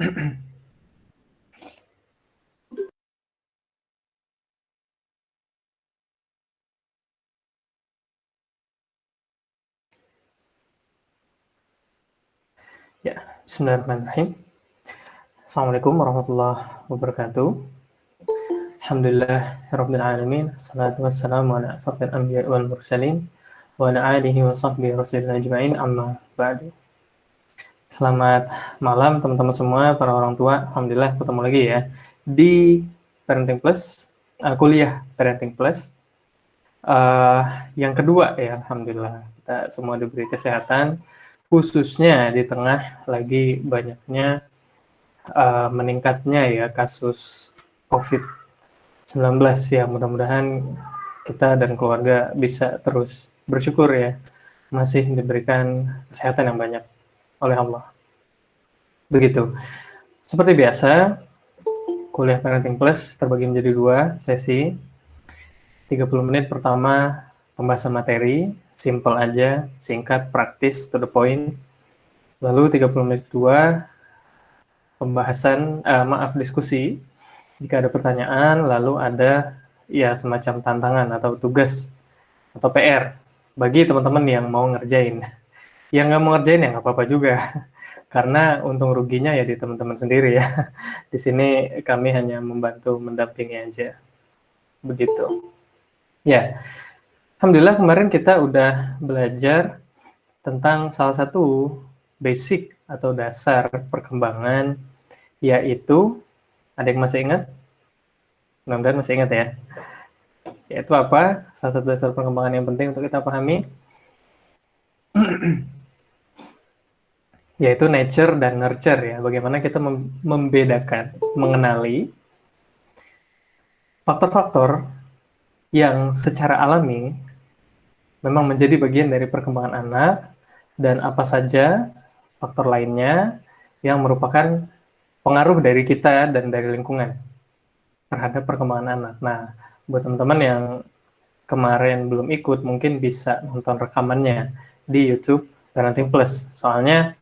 Ya, bismillahirrahmanirrahim. Assalamualaikum warahmatullahi wabarakatuh. Alhamdulillah rabbil alamin. Assalatu wassalamu ala asrofil anbiya'i wal mursalin wa ala alihi wa sahbihi rasulillah ajma'in, amma ba'du. Selamat malam teman-teman semua, para orang tua. Alhamdulillah ketemu lagi ya di Parenting Plus, kuliah Parenting Plus. Yang kedua ya, alhamdulillah kita semua diberi kesehatan, khususnya di tengah lagi banyaknya meningkatnya ya kasus COVID-19 ya. Mudah-mudahan kita dan keluarga bisa terus bersyukur ya, masih diberikan kesehatan yang banyak oleh Allah. Begitu. Seperti biasa, kuliah Parenting Plus terbagi menjadi 2 sesi. 30 menit pertama pembahasan materi, simple aja, singkat, praktis, to the point. Lalu 30 menit kedua pembahasan, diskusi. Jika ada pertanyaan, lalu ada ya semacam tantangan atau tugas atau PR bagi teman-teman yang mau ngerjain. Yang nggak mau ngerjain ya nggak apa-apa juga, karena untung ruginya ya di teman-teman sendiri ya. Di sini kami hanya membantu mendampingi aja. Begitu. Ya, alhamdulillah kemarin kita udah belajar tentang salah satu basic atau dasar perkembangan, yaitu, ada yang masih ingat? Mudah-mudahan masih ingat ya. Yaitu apa? Salah satu dasar perkembangan yang penting untuk kita pahami, yaitu nature dan nurture ya. Bagaimana kita membedakan, mengenali faktor-faktor yang secara alami memang menjadi bagian dari perkembangan anak, dan apa saja faktor lainnya yang merupakan pengaruh dari kita dan dari lingkungan terhadap perkembangan anak. Nah, buat teman-teman yang kemarin belum ikut, mungkin bisa nonton rekamannya di YouTube Parenting Plus. Soalnya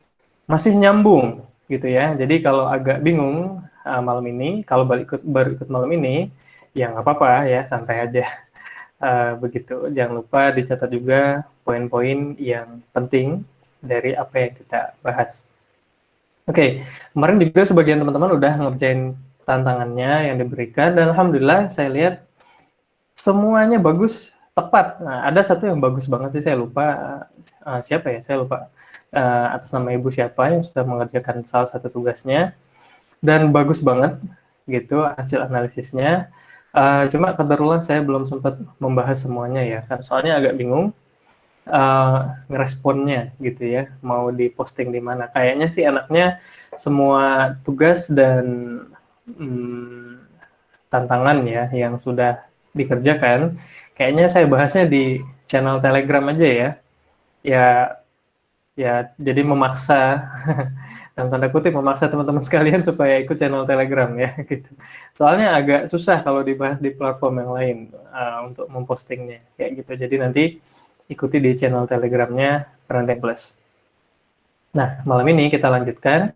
masih nyambung gitu ya. Jadi kalau agak bingung malam ini, kalau baru ikut malam ini, ya nggak apa-apa ya, santai aja. Begitu. Jangan lupa dicatat juga poin-poin yang penting dari apa yang kita bahas. Oke, kemarin juga sebagian teman-teman udah ngerjain tantangannya yang diberikan, dan alhamdulillah saya lihat semuanya bagus, tepat. Nah, ada satu yang bagus banget sih, saya lupa siapa ya, saya lupa atas nama ibu siapa yang sudah mengerjakan salah satu tugasnya, dan bagus banget gitu hasil analisisnya. Cuma kebetulan saya belum sempat membahas semuanya ya, kan soalnya agak bingung ngeresponnya gitu ya, mau diposting di mana. Kayaknya sih enaknya semua tugas dan tantangan ya yang sudah dikerjakan, kayaknya saya bahasnya di channel Telegram aja ya. Ya jadi memaksa dalam tanda kutip memaksa teman-teman sekalian supaya ikut channel Telegram ya gitu. Soalnya agak susah kalau dibahas di platform yang lain untuk mempostingnya kayak gitu. Jadi nanti ikuti di channel Telegramnya Parenting Plus. Nah, malam ini kita lanjutkan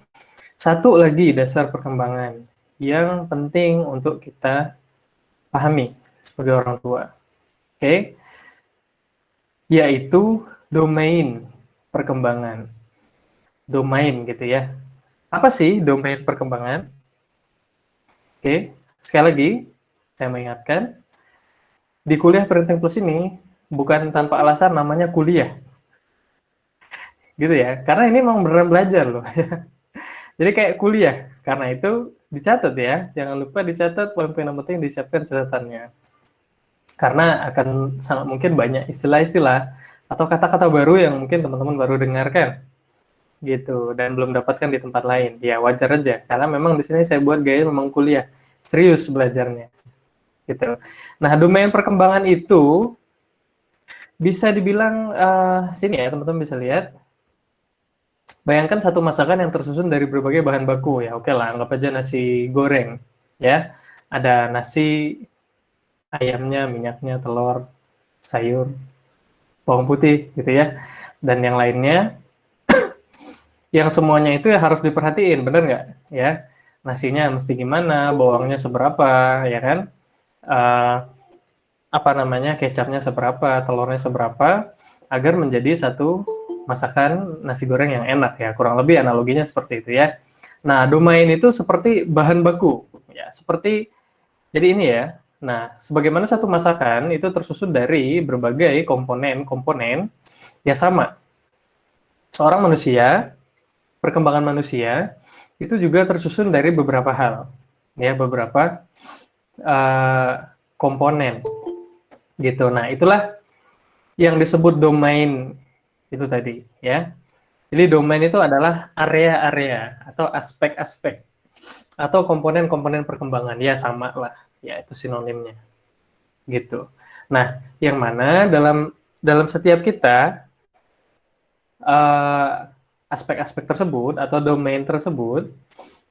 satu lagi dasar perkembangan yang penting untuk kita pahami sebagai orang tua. Oke? Yaitu domain perkembangan. Domain gitu ya. Apa sih domain perkembangan? Oke, sekali lagi saya mengingatkan, di kuliah Parenting Plus ini bukan tanpa alasan namanya kuliah. Gitu ya, karena ini memang beneran belajar loh. Jadi kayak kuliah, karena itu dicatat ya, jangan lupa dicatat poin-poin yang penting, disiapkan catatannya. Karena akan sangat mungkin banyak istilah-istilah atau kata-kata baru yang mungkin teman-teman baru dengarkan gitu dan belum dapatkan di tempat lain. Ya wajar aja, karena memang di sini saya buat gaya memang kuliah, serius belajarnya gitu. Nah, domain perkembangan itu bisa dibilang sini ya, teman-teman bisa lihat. Bayangkan satu masakan yang tersusun dari berbagai bahan baku ya. Oke lah, anggap aja nasi goreng ya. Ada nasi, ayamnya, minyaknya, telur, sayur, bawang putih gitu ya. Dan yang lainnya, yang semuanya itu ya harus diperhatiin, bener nggak? ya. Nasinya mesti gimana, bawangnya seberapa, ya kan? Uh, apa namanya, kecapnya seberapa, telurnya seberapa, agar menjadi satu masakan nasi goreng yang enak ya. Kurang lebih analoginya seperti itu ya. Nah, domain itu seperti bahan baku ya, seperti jadi ini ya. Nah, sebagaimana satu masakan itu tersusun dari berbagai komponen-komponen ya sama. Seorang manusia, perkembangan manusia itu juga tersusun dari beberapa hal ya, beberapa komponen gitu. Nah, itulah yang disebut domain itu tadi ya. Jadi domain itu adalah area-area atau aspek-aspek atau komponen-komponen perkembangan, ya sama lah, ya itu sinonimnya gitu. Nah, yang mana dalam setiap kita aspek-aspek tersebut atau domain tersebut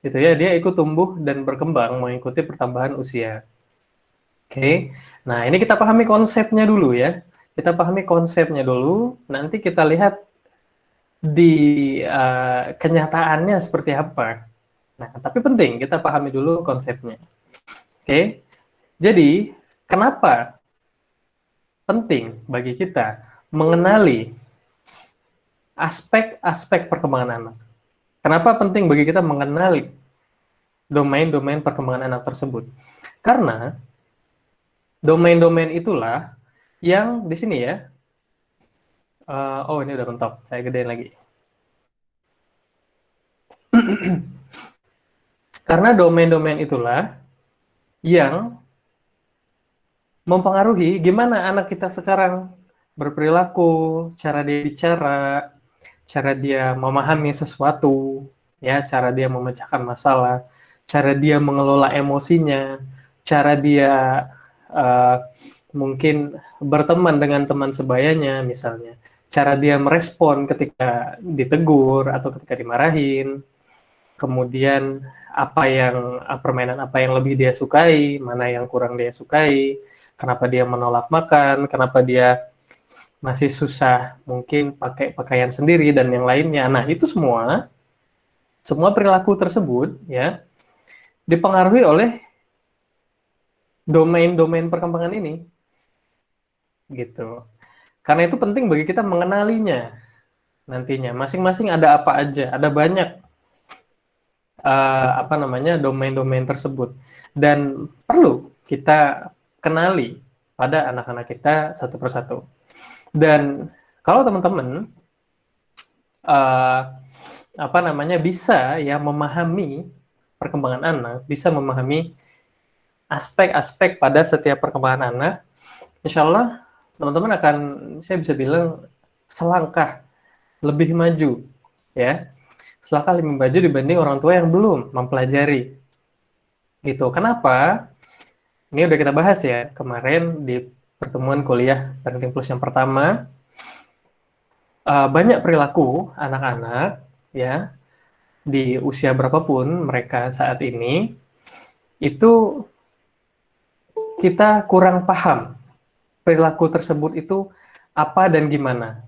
gitu ya, dia ikut tumbuh dan berkembang mengikuti pertambahan usia. Oke. Nah, ini kita pahami konsepnya dulu ya. Kita pahami konsepnya dulu, nanti kita lihat di kenyataannya seperti apa. Nah, tapi penting kita pahami dulu konsepnya. Oke. Jadi, kenapa penting bagi kita mengenali aspek-aspek perkembangan anak? Kenapa penting bagi kita mengenali domain-domain perkembangan anak tersebut? Karena domain-domain itulah yang di sini ya. Oh, ini udah mentok. Saya gedein lagi. Karena domain-domain itulah yang mempengaruhi gimana anak kita sekarang berperilaku, cara dia bicara, cara dia memahami sesuatu, ya, cara dia memecahkan masalah, cara dia mengelola emosinya, cara dia mungkin berteman dengan teman sebayanya misalnya, cara dia merespon ketika ditegur atau ketika dimarahin, kemudian permainan apa yang lebih dia sukai, mana yang kurang dia sukai, kenapa dia menolak makan, kenapa dia masih susah mungkin pakai pakaian sendiri dan yang lainnya. Nah, itu semua perilaku tersebut ya dipengaruhi oleh domain-domain perkembangan ini. Gitu. Karena itu penting bagi kita mengenalinya nantinya. Masing-masing ada apa aja, ada banyak domain-domain tersebut. Dan perlu kita kenali pada anak-anak kita satu persatu. Dan kalau teman-teman bisa ya memahami perkembangan anak, bisa memahami aspek-aspek pada setiap perkembangan anak, insya Allah teman-teman akan, saya bisa bilang, selangkah lebih maju, ya, selangkah lebih maju dibanding orang tua yang belum mempelajari, gitu. Kenapa? Ini udah kita bahas ya kemarin di pertemuan kuliah Parenting Plus yang pertama. Banyak perilaku anak-anak ya di usia berapapun mereka saat ini itu kita kurang paham perilaku tersebut itu apa dan gimana,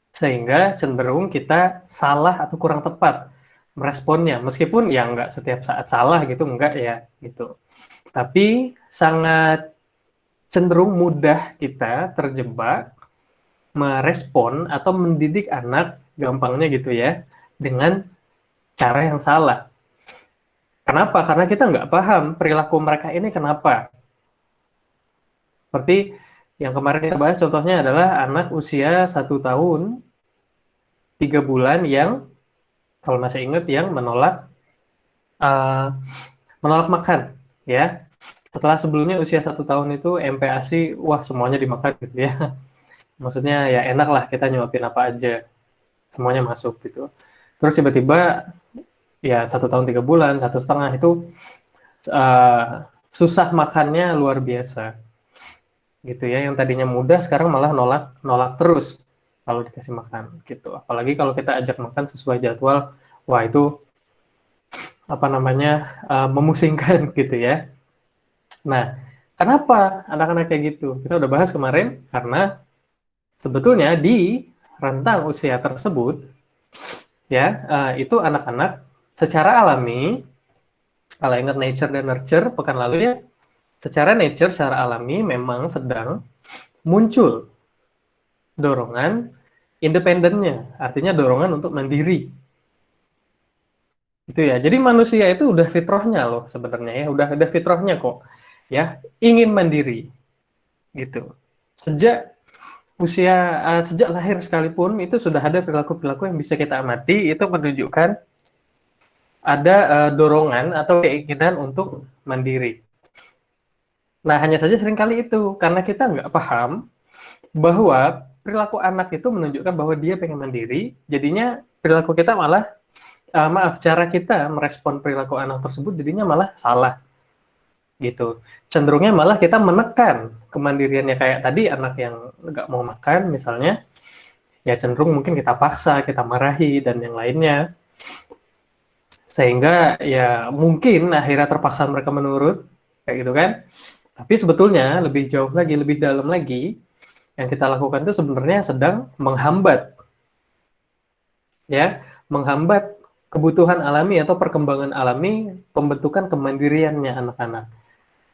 sehingga cenderung kita salah atau kurang tepat meresponnya, meskipun ya nggak setiap saat salah gitu, enggak ya gitu, tapi sangat cenderung mudah kita terjebak merespon atau mendidik anak, gampangnya gitu ya, dengan cara yang salah. Kenapa? Karena kita nggak paham perilaku mereka ini kenapa. Seperti yang kemarin kita bahas, contohnya adalah anak usia 1 tahun 3 bulan yang, kalau masih ingat, yang menolak makan, ya. Setelah sebelumnya usia 1 tahun itu MPASI, wah semuanya dimakan gitu ya. Maksudnya ya enak lah kita nyuapin apa aja, semuanya masuk gitu. Terus tiba-tiba ya 1 tahun 3 bulan, 1,5 itu susah makannya luar biasa gitu ya, yang tadinya mudah sekarang malah nolak terus kalau dikasih makan gitu. Apalagi kalau kita ajak makan sesuai jadwal, wah itu memusingkan gitu ya. Nah, kenapa anak-anak kayak gitu? Kita udah bahas kemarin, karena sebetulnya di rentang usia tersebut ya, itu anak-anak secara alami, kalau ingat nature dan nurture pekan lalu ya, secara nature, secara alami memang sedang muncul dorongan independennya, artinya dorongan untuk mandiri. Itu ya. Jadi manusia itu udah fitrahnya loh sebenarnya ya, udah ada fitrahnya kok. Ya, ingin mandiri gitu. Sejak sejak lahir sekalipun itu sudah ada perilaku-perilaku yang bisa kita amati itu menunjukkan ada dorongan atau keinginan untuk mandiri. Nah, hanya saja seringkali itu karena kita nggak paham bahwa perilaku anak itu menunjukkan bahwa dia pengen mandiri, jadinya perilaku kita malah cara kita merespon perilaku anak tersebut jadinya malah salah gitu. Cenderungnya malah kita menekan kemandiriannya, kayak tadi anak yang nggak mau makan misalnya, ya cenderung mungkin kita paksa, kita marahi dan yang lainnya, sehingga ya mungkin akhirnya terpaksa mereka menurut kayak gitu kan. Tapi sebetulnya lebih jauh lagi, lebih dalam lagi, yang kita lakukan itu sebenarnya sedang menghambat ya, menghambat kebutuhan alami atau perkembangan alami pembentukan kemandiriannya anak-anak.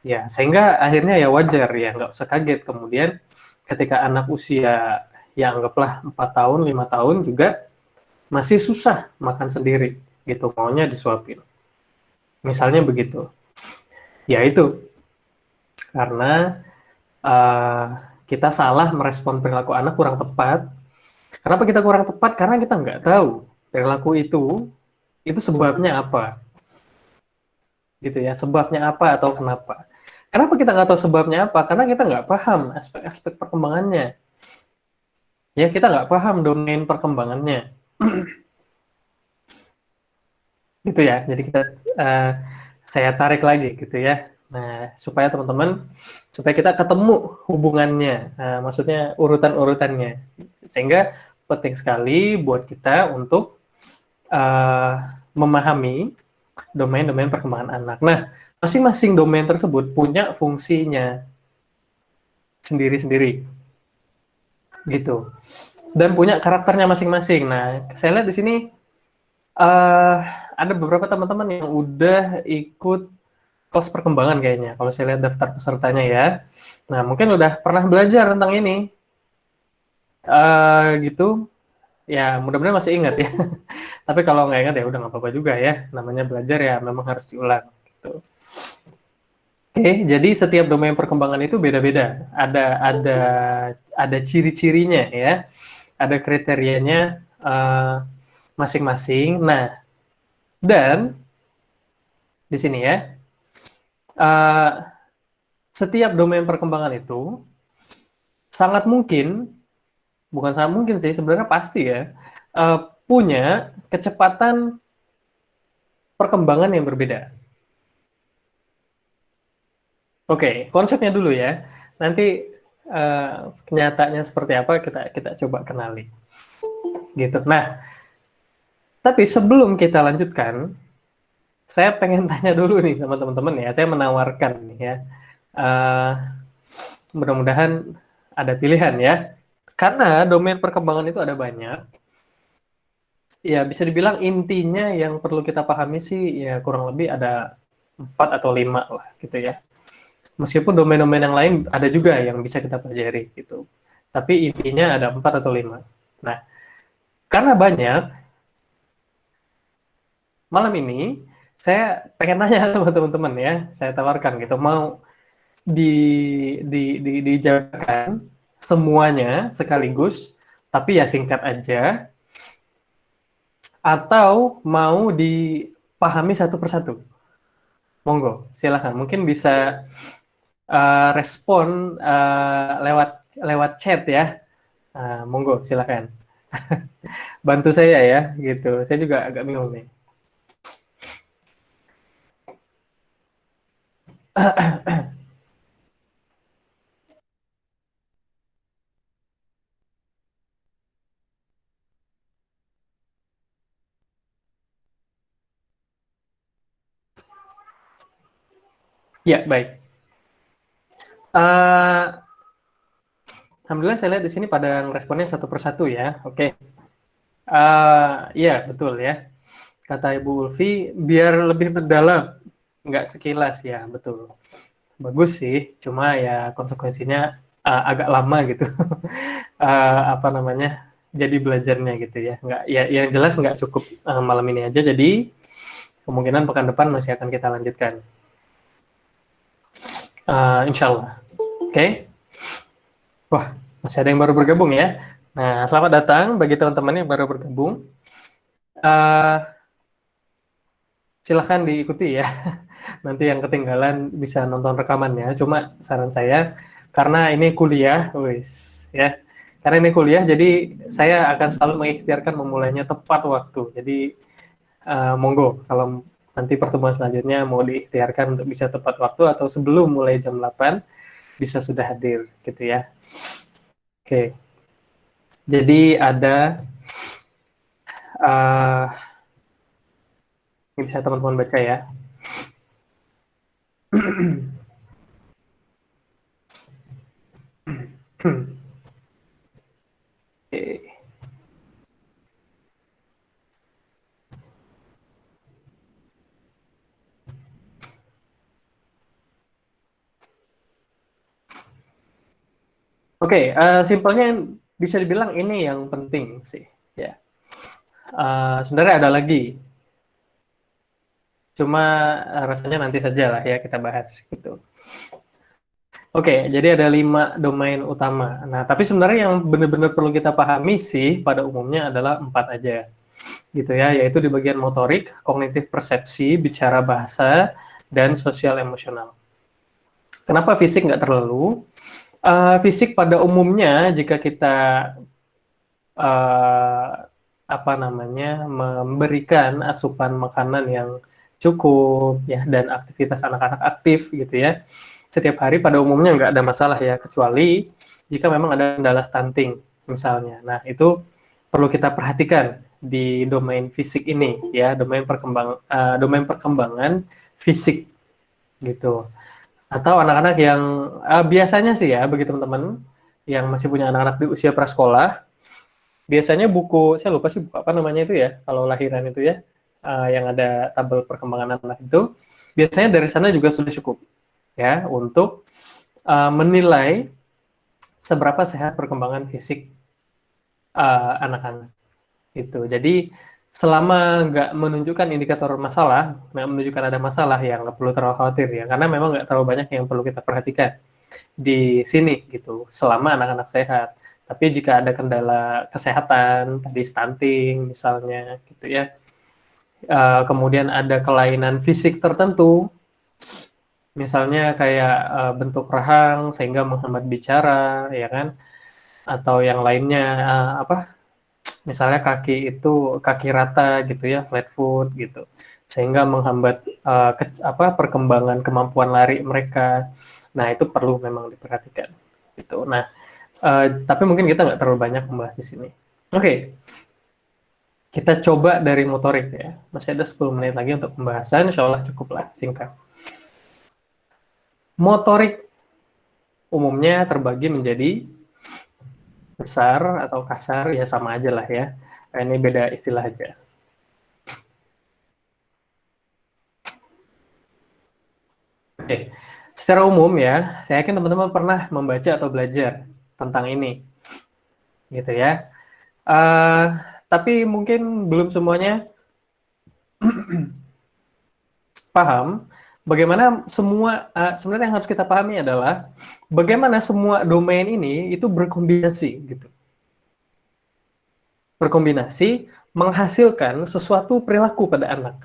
Ya, sehingga akhirnya ya wajar ya, nggak usah kaget kemudian ketika anak usia ya anggaplah 4 tahun, 5 tahun juga masih susah makan sendiri gitu, maunya disuapin. Misalnya begitu. Ya itu karena uh, kita salah merespon perilaku anak kurang tepat. Kenapa kita kurang tepat? Karena kita nggak tahu perilaku itu sebabnya apa, gitu ya. Sebabnya apa atau kenapa? Kenapa kita nggak tahu sebabnya apa? Karena kita nggak paham aspek-aspek perkembangannya. Ya, kita nggak paham domain perkembangannya. Gitu ya. Jadi uh, saya tarik lagi gitu ya. Nah, supaya kita ketemu hubungannya, maksudnya urutan-urutannya, sehingga penting sekali buat kita untuk memahami domain-domain perkembangan anak. Nah, masing-masing domain tersebut punya fungsinya sendiri-sendiri, gitu, dan punya karakternya masing-masing. Nah, saya lihat di sini uh, ada beberapa teman-teman yang udah ikut kelas perkembangan kayaknya, kalau saya lihat daftar pesertanya ya. Nah, mungkin udah pernah belajar tentang ini, gitu. Ya, mudah-mudahan masih ingat ya. Tapi kalau nggak ingat ya udah nggak apa-apa juga ya. Namanya belajar ya memang harus diulang. Gitu. Oke, jadi setiap domain perkembangan itu beda-beda. Ada ciri-cirinya ya. Ada kriterianya masing-masing. Nah, dan di sini ya, uh, setiap domain perkembangan itu sangat mungkin, bukan sangat mungkin sih, sebenarnya pasti ya, punya kecepatan perkembangan yang berbeda. Oke, konsepnya dulu ya. Nanti kenyataannya seperti apa kita coba kenali. Gitu. Nah, tapi sebelum kita lanjutkan, saya pengen tanya dulu nih sama teman-teman ya. Saya menawarkan nih ya. Uh, Mudah-mudahan ada pilihan ya. Karena domain perkembangan itu ada banyak. Ya, bisa dibilang intinya yang perlu kita pahami sih ya kurang lebih ada 4 atau 5 lah gitu ya. Meskipun domain-domain yang lain ada juga yang bisa kita pelajari gitu. Tapi intinya ada 4 atau 5. Nah, karena banyak, malam ini saya pengen nanya sama teman-teman ya, saya tawarkan gitu, mau dijabarkan semuanya sekaligus, tapi ya singkat aja, atau mau dipahami satu persatu. Monggo, silakan. Mungkin bisa respon lewat lewat chat ya. Monggo, silakan. Bantu saya ya, gitu. Saya juga agak bingung nih. Ya, baik. Alhamdulillah saya lihat di sini pada responnya satu persatu ya. Oke. Ya, betul ya. kata Ibu Ulfi, biar lebih mendalam, nggak sekilas ya, betul. Bagus sih, cuma ya konsekuensinya agak lama gitu. Apa namanya, jadi belajarnya gitu ya. Nggak, ya yang jelas nggak cukup malam ini aja, jadi kemungkinan pekan depan masih akan kita lanjutkan. Insya Allah. Oke. Okay? Wah, masih ada yang baru bergabung ya. Nah, selamat datang bagi teman-teman yang baru bergabung. Silahkan diikuti ya. Nanti yang ketinggalan bisa nonton rekamannya. Cuma saran saya, karena ini kuliah, ya. Karena ini kuliah, jadi saya akan selalu mengikhtiarkan memulainya tepat waktu. Jadi monggo kalau nanti pertemuan selanjutnya mau diikhtiarkan untuk bisa tepat waktu atau sebelum mulai jam 8 bisa sudah hadir gitu ya. Oke. Jadi ada ini bisa teman-teman baca ya. Oke, simpelnya bisa dibilang ini yang penting sih, ya. Sebenarnya ada lagi, cuma rasanya nanti saja lah ya kita bahas gitu. Oke, jadi ada 5 domain utama. Nah, tapi sebenarnya yang benar-benar perlu kita pahami sih pada umumnya adalah 4 aja, gitu ya, yaitu di bagian motorik, kognitif persepsi, bicara bahasa, dan sosial emosional. Kenapa fisik nggak terlalu? Fisik pada umumnya jika kita apa namanya memberikan asupan makanan yang cukup ya dan aktivitas anak-anak aktif gitu ya setiap hari pada umumnya nggak ada masalah ya kecuali jika memang ada kendala stunting misalnya. Nah itu perlu kita perhatikan di domain fisik ini ya domain perkembangan fisik gitu. Atau anak-anak yang biasanya sih ya bagi teman-teman yang masih punya anak-anak di usia prasekolah, biasanya buku, saya lupa sih buku apa namanya itu ya, kalau lahiran itu ya, yang ada tabel perkembangan anak itu, biasanya dari sana juga sudah cukup ya untuk menilai seberapa sehat perkembangan fisik anak-anak. Itu. Jadi selama nggak menunjukkan indikator masalah, nggak menunjukkan ada masalah ya nggak perlu terlalu khawatir ya, karena memang nggak terlalu banyak yang perlu kita perhatikan di sini gitu, selama anak-anak sehat. Tapi jika ada kendala kesehatan, tadi stunting misalnya gitu ya, kemudian ada kelainan fisik tertentu, misalnya kayak bentuk rahang sehingga menghambat bicara, ya kan, atau yang lainnya apa misalnya kaki itu kaki rata gitu ya, flat foot gitu, sehingga menghambat perkembangan kemampuan lari mereka. Nah itu perlu memang diperhatikan gitu. Nah tapi mungkin kita nggak terlalu banyak membahas di sini. Oke, kita coba dari motorik ya. Masih ada 10 menit lagi untuk pembahasan, insya Allah cukup lah, singkat. Motorik umumnya terbagi menjadi besar atau kasar, ya sama aja lah ya. Ini beda istilah aja. Oke, secara umum ya, saya yakin teman-teman pernah membaca atau belajar tentang ini, gitu ya. Tapi mungkin belum semuanya paham bagaimana semua sebenarnya yang harus kita pahami adalah bagaimana semua domain ini itu berkombinasi gitu. Berkombinasi menghasilkan sesuatu perilaku pada anak.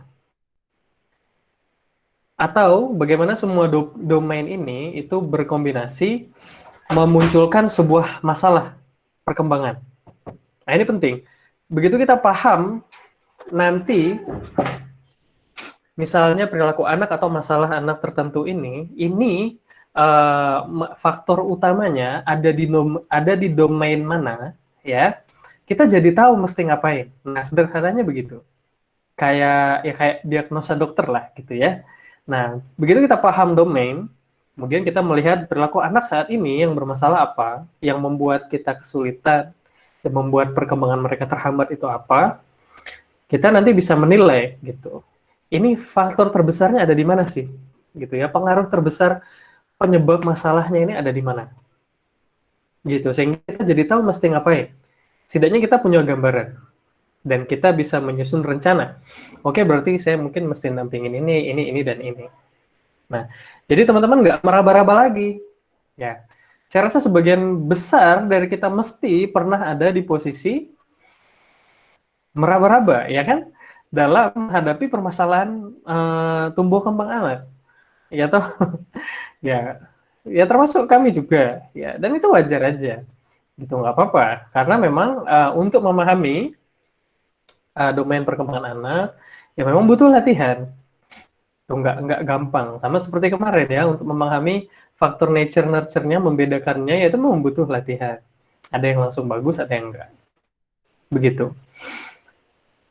Atau bagaimana semua domain ini itu berkombinasi memunculkan sebuah masalah perkembangan. Nah, ini penting. Begitu kita paham nanti misalnya perilaku anak atau masalah anak tertentu ini faktor utamanya ada di domain mana, ya. Kita jadi tahu mesti ngapain. Nah, sederhananya begitu. Kayak diagnosa dokter lah gitu ya. Nah, begitu kita paham domain, kemudian kita melihat perilaku anak saat ini yang bermasalah apa, yang membuat kita kesulitan, yang membuat perkembangan mereka terhambat itu apa, kita nanti bisa menilai gitu. Ini faktor terbesarnya ada di mana sih? Gitu ya. Pengaruh terbesar penyebab masalahnya ini ada di mana? Gitu. Sehingga kita jadi tahu mesti ngapain. Setidaknya kita punya gambaran dan kita bisa menyusun rencana. Oke, berarti saya mungkin mesti nampingin ini dan ini. Nah, jadi teman-teman nggak meraba-raba lagi. Ya, saya rasa sebagian besar dari kita mesti pernah ada di posisi meraba-raba, ya kan? Dalam menghadapi permasalahan tumbuh kembang anak. Ya toh, ya, ya termasuk kami juga, ya. Dan itu wajar aja, gitu nggak apa-apa. Karena memang untuk memahami domain perkembangan anak, ya memang butuh latihan. Itu nggak gampang. Sama seperti kemarin ya, untuk memahami faktor nature nurture-nya, membedakannya, ya itu memang butuh latihan. Ada yang langsung bagus, ada yang enggak. Begitu.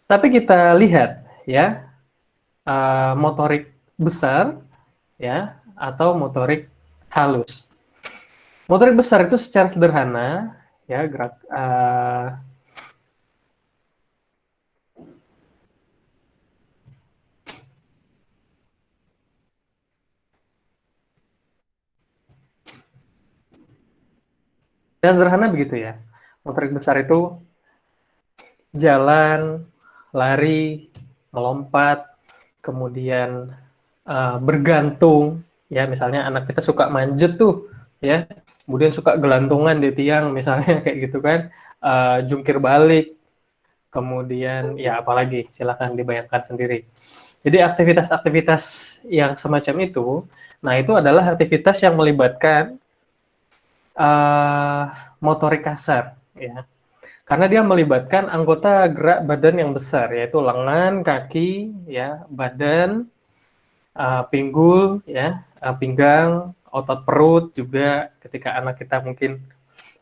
Tapi kita lihat ya, motorik besar ya atau motorik halus. Motorik besar itu secara sederhana ya gerak secara sederhana begitu ya. Motorik besar itu jalan, lari, melompat, kemudian bergantung ya, misalnya anak kita suka manjat tuh ya, kemudian suka gelantungan di tiang misalnya kayak gitu kan, jungkir balik, kemudian ya apalagi silahkan dibayangkan sendiri. Jadi aktivitas-aktivitas yang semacam itu, nah itu adalah aktivitas yang melibatkan uh, motorik kasar ya, karena dia melibatkan anggota gerak badan yang besar, yaitu lengan, kaki ya, badan, pinggul ya, pinggang, otot perut juga ketika anak kita mungkin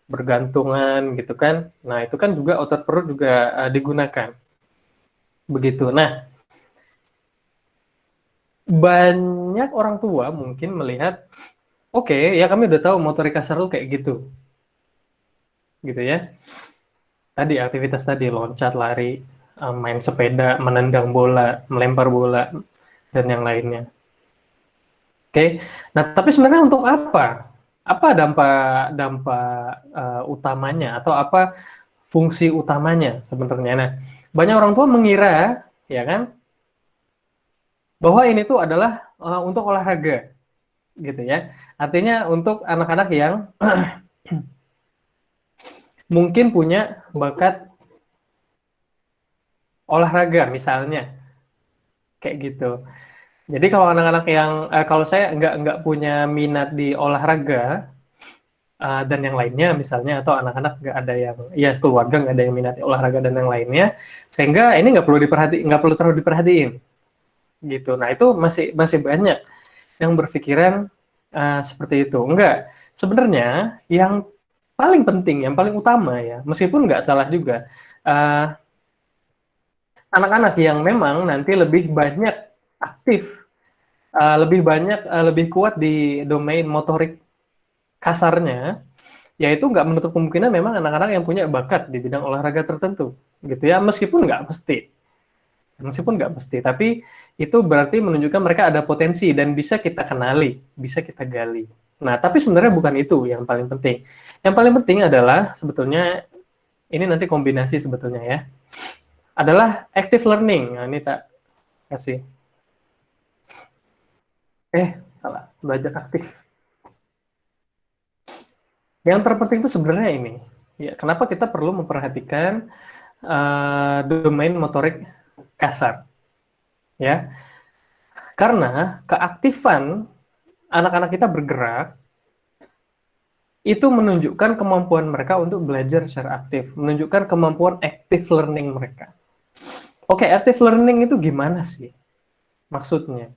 bergantungan gitu kan. Nah, itu kan juga otot perut juga digunakan. Begitu. Nah, banyak orang tua mungkin melihat, oke, ya kami udah tahu motorik kasar tuh kayak gitu. Gitu ya. Tadi aktivitas tadi loncat, lari, main sepeda, menendang bola, melempar bola dan yang lainnya. Oke. Nah, tapi sebenarnya untuk apa? Apa dampak dampak utamanya atau apa fungsi utamanya sebenarnya? Nah, banyak orang tua mengira ya kan bahwa ini tuh adalah untuk olahraga gitu ya. Artinya untuk anak-anak yang mungkin punya bakat olahraga misalnya kayak gitu. Jadi kalau anak-anak yang kalau saya nggak punya minat di olahraga dan yang lainnya misalnya, atau anak-anak nggak ada yang, ya keluarga nggak ada yang minat di olahraga dan yang lainnya, sehingga ini nggak perlu terlalu diperhatiin gitu. Nah itu masih masih banyak yang berpikiran seperti itu. Enggak, sebenarnya yang paling penting, yang paling utama ya, meskipun nggak salah juga, anak-anak yang memang nanti lebih banyak aktif, lebih kuat di domain motorik kasarnya, yaitu nggak menutup kemungkinan memang anak-anak yang punya bakat di bidang olahraga tertentu, gitu ya, meskipun nggak mesti, tapi itu berarti menunjukkan mereka ada potensi dan bisa kita kenali, bisa kita gali. Nah, tapi sebenarnya bukan itu yang paling penting. Yang paling penting adalah sebetulnya ini nanti kombinasi sebetulnya ya, adalah active learning. Nah, ini tak kasih. Salah, belajar aktif. Yang terpenting itu sebenarnya ini. Ya, kenapa kita perlu memperhatikan domain motorik kasar? Ya, karena keaktifan anak-anak kita bergerak itu menunjukkan kemampuan mereka untuk belajar secara aktif, menunjukkan kemampuan active learning mereka. Oke, active learning itu gimana sih maksudnya?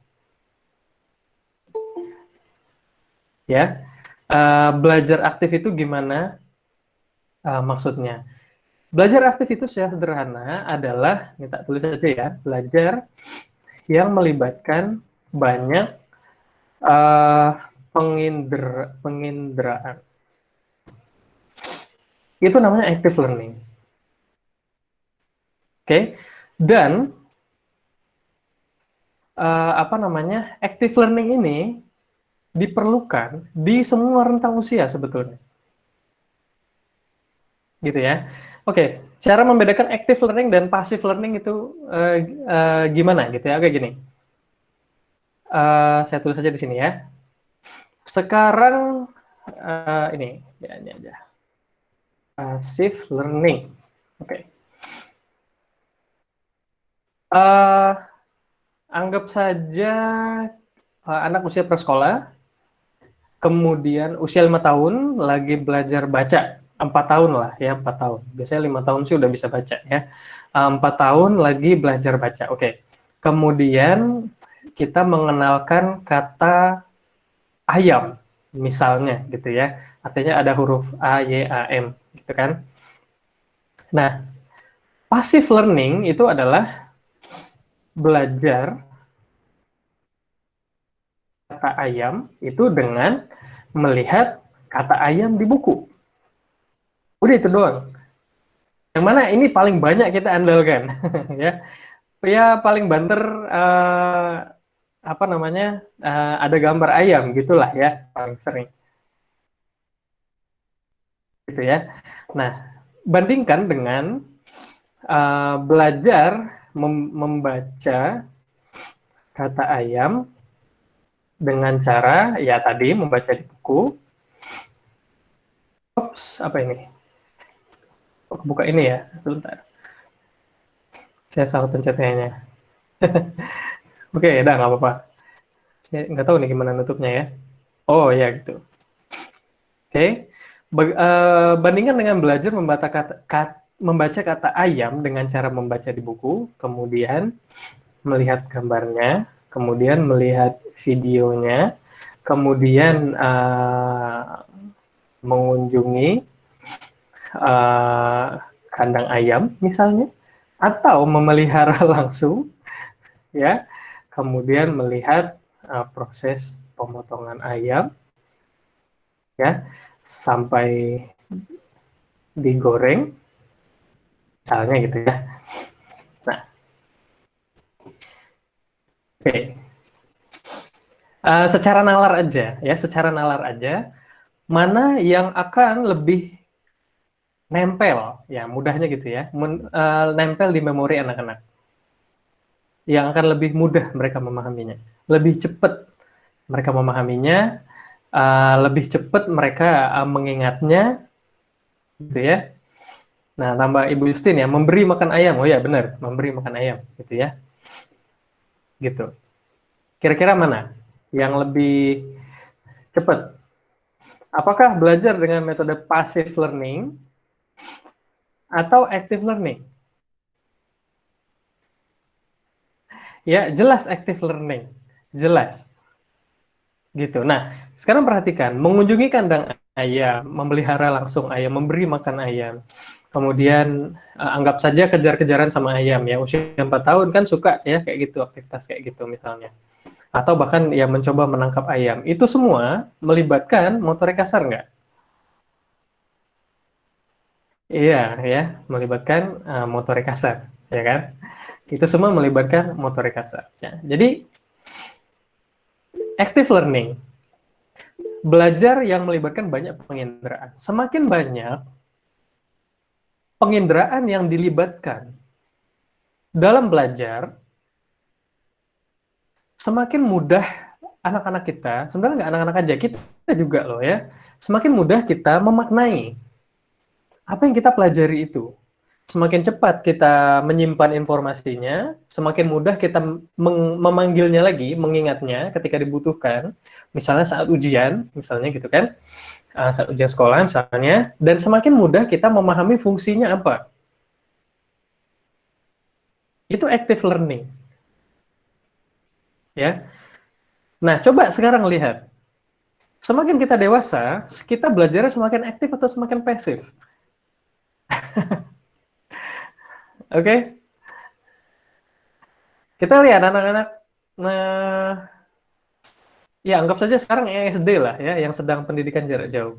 Ya, belajar aktif itu gimana maksudnya? Belajar aktif itu secara sederhana adalah, ini tak tulis saja ya, belajar yang melibatkan banyak penginderaan. Itu namanya active learning. Oke, Dan apa namanya, active learning ini diperlukan di semua rentang usia sebetulnya, gitu ya. Oke, cara membedakan active learning dan passive learning itu gimana gitu ya? Oke gini, saya tulis saja di sini ya. Sekarang ini aja, passive learning. Oke, anggap saja anak usia prasekolah, kemudian usia 5 tahun lagi belajar baca, 4 tahun lah ya, 4 tahun. Biasanya 5 tahun sih udah bisa baca ya. 4 tahun lagi belajar baca. Oke. Kemudian kita mengenalkan kata ayam, misalnya gitu ya. Artinya ada huruf A, Y, A, M, gitu kan. Nah, passive learning itu adalah belajar kata ayam itu dengan melihat kata ayam di buku. Udah itu doang. Yang mana ini paling banyak kita andalkan, ya. Ya paling banter apa namanya ada gambar ayam gitulah ya paling sering, gitu ya. Nah, bandingkan dengan belajar membaca kata ayam dengan cara ya tadi membaca di buku. Ops, apa ini? Buka ini ya, sebentar. Saya salah pencet kayaknya. Oke, udah nggak apa-apa. Saya nggak tahu nih gimana nutupnya ya. Oh ya gitu. Oke. Bandingkan dengan belajar membaca kata ayam dengan cara membaca di buku, kemudian melihat gambarnya, kemudian melihat videonya, kemudian mengunjungi kandang ayam misalnya, atau memelihara langsung, ya, kemudian melihat proses pemotongan ayam, ya, sampai digoreng, misalnya gitu ya. Nah, oke. Okay. Secara nalar aja, ya, secara nalar aja, mana yang akan lebih nempel, ya, mudahnya gitu ya, nempel di memori anak-anak, yang akan lebih mudah mereka memahaminya, lebih cepat mereka memahaminya, lebih cepat mereka mengingatnya, gitu ya. Nah, tambah Ibu Justin ya, memberi makan ayam, oh ya benar, memberi makan ayam, gitu ya, gitu. Kira-kira mana yang lebih cepat? Apakah belajar dengan metode passive learning atau active learning? Ya, jelas active learning. Jelas. Gitu. Nah, sekarang perhatikan, mengunjungi kandang ayam, memelihara langsung ayam, memberi makan ayam. Kemudian anggap saja kejar-kejaran sama ayam ya, usia 4 tahun kan suka ya kayak gitu, aktivitas kayak gitu misalnya. Atau bahkan ya mencoba menangkap ayam. Itu semua melibatkan motorik kasar nggak? Iya ya, melibatkan motorik kasar, ya kan? Itu semua melibatkan motorik kasar. Ya. Jadi active learning, belajar yang melibatkan banyak penginderaan. Semakin banyak penginderaan yang dilibatkan dalam belajar, semakin mudah anak-anak kita, sebenarnya nggak anak-anak aja, kita juga loh ya, semakin mudah kita memaknai apa yang kita pelajari itu. Semakin cepat kita menyimpan informasinya, semakin mudah kita memanggilnya lagi, mengingatnya ketika dibutuhkan, misalnya saat ujian, misalnya gitu kan, saat ujian sekolah misalnya, dan semakin mudah kita memahami fungsinya apa. Itu active learning. Ya. Nah, coba sekarang lihat. Semakin kita dewasa, kita belajarnya semakin aktif atau semakin pasif? Oke? Okay? Kita lihat anak-anak, nah, ya anggap saja sekarang yang SD lah ya, yang sedang pendidikan jarak jauh.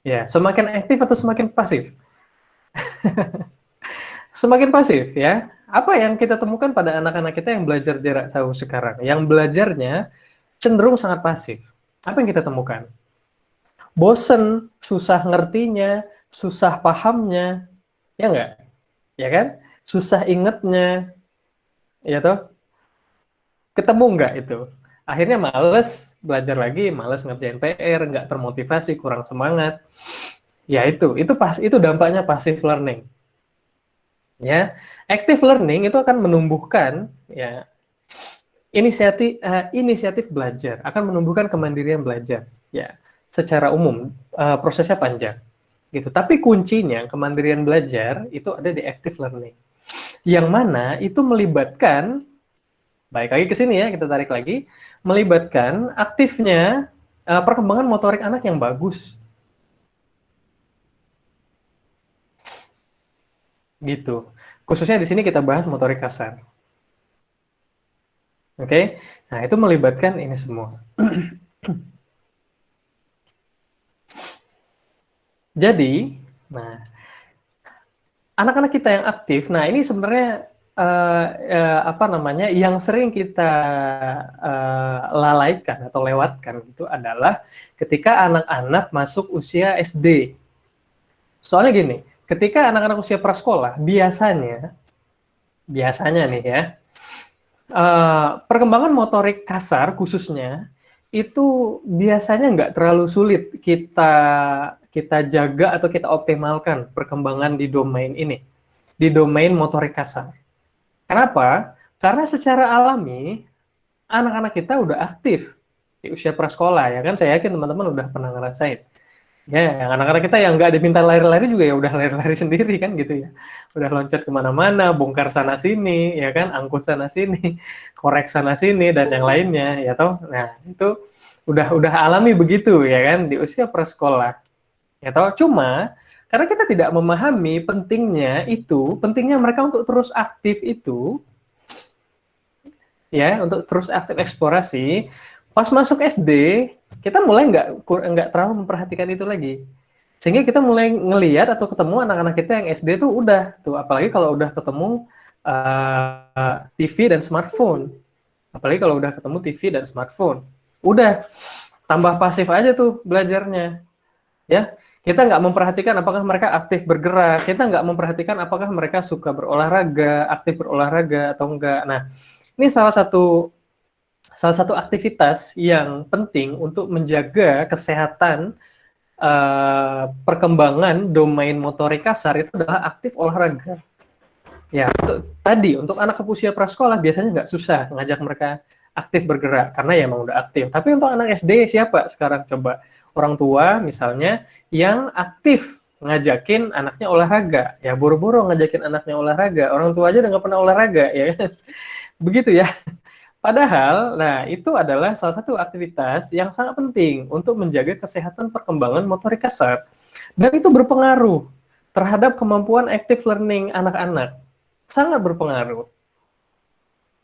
Ya, semakin aktif atau semakin pasif? Semakin pasif ya. Apa yang kita temukan pada anak-anak kita yang belajar jarak jauh sekarang? Yang belajarnya cenderung sangat pasif. Apa yang kita temukan? Bosen, susah ngertinya, susah pahamnya, ya enggak? Ya kan? Susah ingetnya, ya toh? Ketemu enggak itu? Akhirnya males belajar lagi, males ngerjain PR, nggak termotivasi, kurang semangat. Ya itu dampaknya passive learning. Ya, active learning itu akan menumbuhkan ya inisiatif belajar, akan menumbuhkan kemandirian belajar. Ya, secara umum prosesnya panjang gitu. Tapi kuncinya kemandirian belajar itu ada di active learning. Yang mana itu melibatkan, baik lagi ke sini ya, kita tarik lagi, melibatkan aktifnya perkembangan motorik anak yang bagus. Gitu. Khususnya di sini kita bahas motorik kasar. Oke. Nah, itu melibatkan ini semua. Jadi, nah, anak-anak kita yang aktif, nah ini sebenarnya apa namanya, yang sering kita lalaikan atau lewatkan itu adalah ketika anak-anak masuk usia SD. Soalnya gini, ketika anak-anak usia prasekolah, biasanya nih ya, perkembangan motorik kasar khususnya itu biasanya nggak terlalu sulit kita kita jaga atau kita optimalkan perkembangan di domain ini, di domain motorik kasar. Kenapa? Karena secara alami anak-anak kita udah aktif di usia prasekolah ya kan, saya yakin teman-teman udah pernah ngerasain. Ya, yang anak-anak kita yang nggak diminta lari-lari juga ya udah lari-lari sendiri kan gitu ya. Udah loncat kemana-mana, bongkar sana sini, ya kan, angkut sana sini, korek sana sini dan yang lainnya, ya toh. Nah itu udah alami begitu ya kan di usia prasekolah, ya toh. Cuma karena kita tidak memahami pentingnya mereka untuk terus aktif itu, ya, untuk terus aktif eksplorasi. Pas masuk SD, kita mulai nggak terlalu memperhatikan itu lagi. Sehingga kita mulai ngelihat atau ketemu anak-anak kita yang SD tuh udah tuh, apalagi kalau udah ketemu TV dan smartphone. Apalagi kalau udah ketemu TV dan smartphone. Udah tambah pasif aja tuh belajarnya. Ya, kita nggak memperhatikan apakah mereka aktif bergerak, kita nggak memperhatikan apakah mereka suka berolahraga, aktif berolahraga atau enggak. Nah, ini salah satu aktivitas yang penting untuk menjaga kesehatan perkembangan domain motorik kasar itu adalah aktif olahraga. Ya, untuk anak usia prasekolah biasanya nggak susah ngajak mereka aktif bergerak karena ya emang udah aktif. Tapi untuk anak SD siapa sekarang coba? Orang tua misalnya yang aktif ngajakin anaknya olahraga, ya buru-buru ngajakin anaknya olahraga. Orang tua aja udah nggak pernah olahraga, ya begitu ya. Padahal, nah itu adalah salah satu aktivitas yang sangat penting untuk menjaga kesehatan perkembangan motorik kasar. Dan itu berpengaruh terhadap kemampuan active learning anak-anak. Sangat berpengaruh.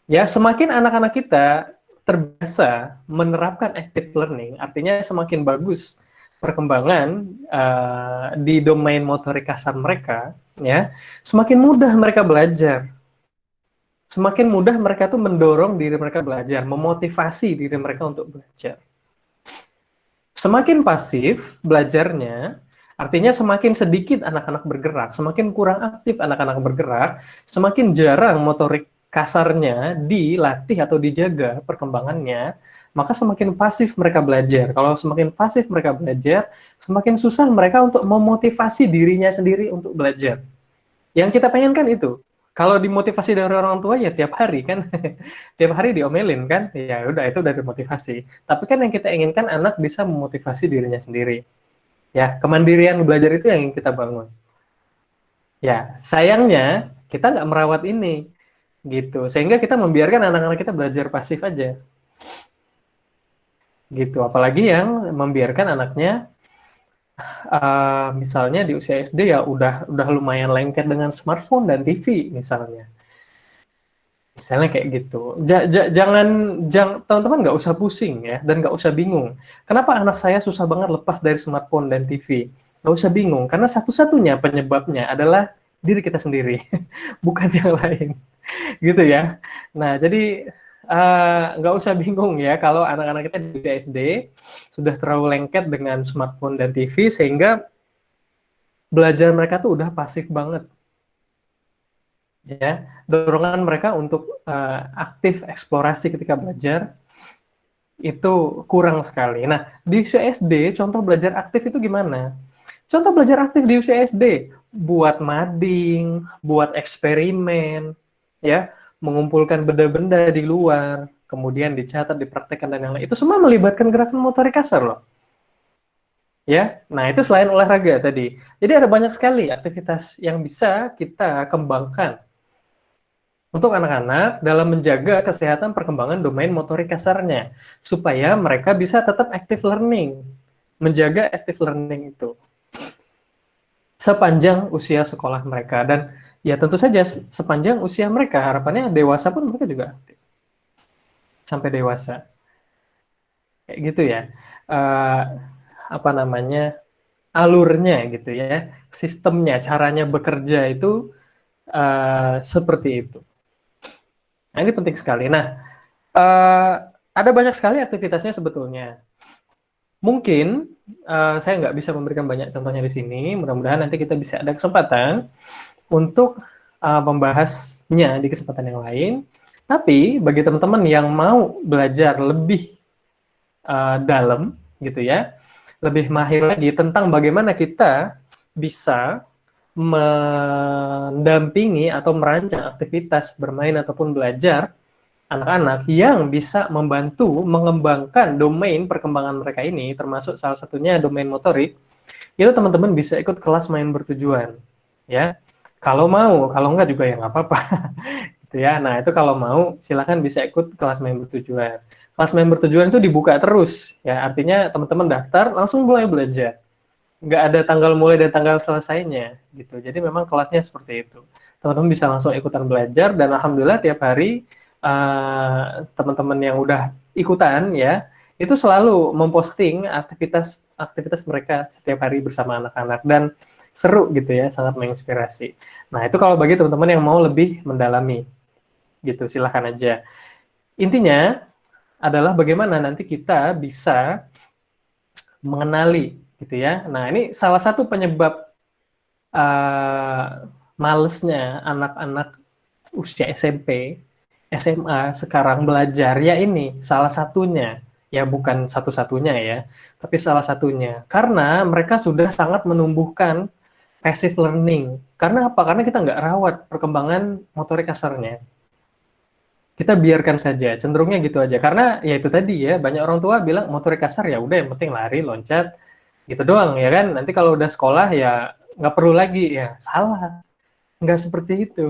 Ya, semakin anak-anak kita terbiasa menerapkan active learning, artinya semakin bagus perkembangan di domain motorik kasar mereka, ya, semakin mudah mereka belajar. Semakin mudah mereka tuh mendorong diri mereka belajar, memotivasi diri mereka untuk belajar. Semakin pasif belajarnya, artinya semakin sedikit anak-anak bergerak, semakin kurang aktif anak-anak bergerak, semakin jarang motorik kasarnya dilatih atau dijaga perkembangannya, maka semakin pasif mereka belajar. Kalau semakin pasif mereka belajar, semakin susah mereka untuk memotivasi dirinya sendiri untuk belajar. Yang kita pengen kan itu. Kalau dimotivasi dari orang tua ya tiap hari kan, tiap hari diomelin kan, ya udah itu udah dimotivasi. Tapi kan yang kita inginkan anak bisa memotivasi dirinya sendiri. Ya, kemandirian belajar itu yang kita bangun. Ya, sayangnya kita nggak merawat ini, gitu. Sehingga kita membiarkan anak-anak kita belajar pasif aja, gitu. Apalagi yang membiarkan anaknya misalnya di usia SD ya udah lumayan lengket dengan smartphone dan TV misalnya kayak gitu. Jangan teman-teman nggak usah pusing ya dan nggak usah bingung. Kenapa anak saya susah banget lepas dari smartphone dan TV? Nggak usah bingung karena satu-satunya penyebabnya adalah diri kita sendiri, bukan yang lain. gitu ya. Nah, jadi nggak usah bingung ya kalau anak-anak kita di SD sudah terlalu lengket dengan smartphone dan TV sehingga belajar mereka tuh udah pasif banget ya. Dorongan mereka untuk aktif eksplorasi ketika belajar itu kurang sekali. Nah, di usia SD contoh belajar aktif itu gimana? Contoh belajar aktif di usia SD, buat mading, buat eksperimen, ya, mengumpulkan benda-benda di luar, kemudian dicatat, dipraktekkan dan yang lain. Itu semua melibatkan gerakan motorik kasar loh. Ya, nah itu selain olahraga tadi. Jadi ada banyak sekali aktivitas yang bisa kita kembangkan untuk anak-anak dalam menjaga kesehatan perkembangan domain motorik kasarnya, supaya mereka bisa tetap active learning, menjaga active learning itu sepanjang usia sekolah mereka. Dan ya tentu saja sepanjang usia mereka, harapannya dewasa pun mereka juga aktif sampai dewasa kayak gitu ya. Eh, apa namanya, alurnya gitu ya, sistemnya, caranya bekerja itu seperti itu. Nah ini penting sekali. Nah, ada banyak sekali aktivitasnya sebetulnya. Mungkin saya nggak bisa memberikan banyak contohnya di sini. Mudah-mudahan nanti kita bisa ada kesempatan untuk membahasnya di kesempatan yang lain. Tapi bagi teman-teman yang mau belajar lebih dalam gitu ya, lebih mahir lagi tentang bagaimana kita bisa mendampingi atau merancang aktivitas bermain ataupun belajar anak-anak yang bisa membantu mengembangkan domain perkembangan mereka ini, termasuk salah satunya domain motorik, itu teman-teman bisa ikut kelas main bertujuan, ya. Kalau mau, kalau enggak juga ya nggak apa-apa, gitu ya. Nah itu kalau mau, silakan bisa ikut kelas main bertujuan. Kelas main bertujuan itu dibuka terus, ya. Artinya teman-teman daftar langsung mulai belajar. Nggak ada tanggal mulai dan tanggal selesainya, gitu. Jadi memang kelasnya seperti itu. Teman-teman bisa langsung ikutan belajar dan alhamdulillah tiap hari teman-teman yang udah ikutan ya itu selalu memposting aktivitas mereka setiap hari bersama anak-anak dan seru gitu ya, sangat menginspirasi. Nah itu kalau bagi teman-teman yang mau lebih mendalami gitu, silahkan aja. Intinya adalah bagaimana nanti kita bisa mengenali gitu ya. Nah ini salah satu penyebab malesnya anak-anak usia SMP, SMA sekarang belajar ya ini salah satunya, ya bukan satu-satunya ya, tapi salah satunya karena mereka sudah sangat menumbuhkan passive learning. Karena apa? Karena kita nggak rawat perkembangan motorik kasarnya. Kita biarkan saja, cenderungnya gitu aja. Karena ya itu tadi ya, banyak orang tua bilang motorik kasar ya udah yang penting lari, loncat, gitu doang ya kan. Nanti kalau udah sekolah ya nggak perlu lagi ya. Salah, nggak seperti itu.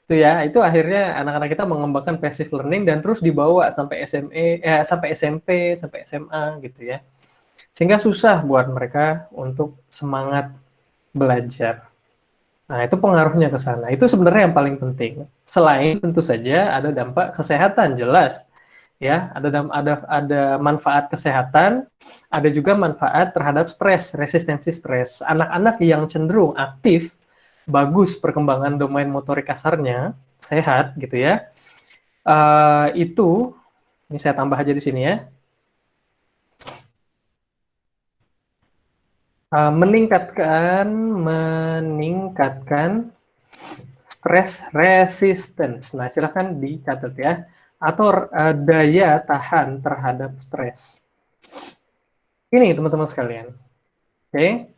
Itu ya, itu akhirnya anak-anak kita mengembangkan passive learning dan terus dibawa sampai sampai SMP, sampai SMA gitu ya. Sehingga susah buat mereka untuk semangat belajar. Nah, itu pengaruhnya ke sana. Itu sebenarnya yang paling penting. Selain tentu saja ada dampak kesehatan jelas. Ya, ada manfaat kesehatan, ada juga manfaat terhadap stres, resistensi stres. Anak-anak yang cenderung aktif, bagus perkembangan domain motorik kasarnya, sehat gitu ya. Itu ini saya tambah aja di sini ya. Meningkatkan stress resistance. Nah, silahkan dicatat ya. Atau daya tahan terhadap stres. Ini teman-teman sekalian. Oke.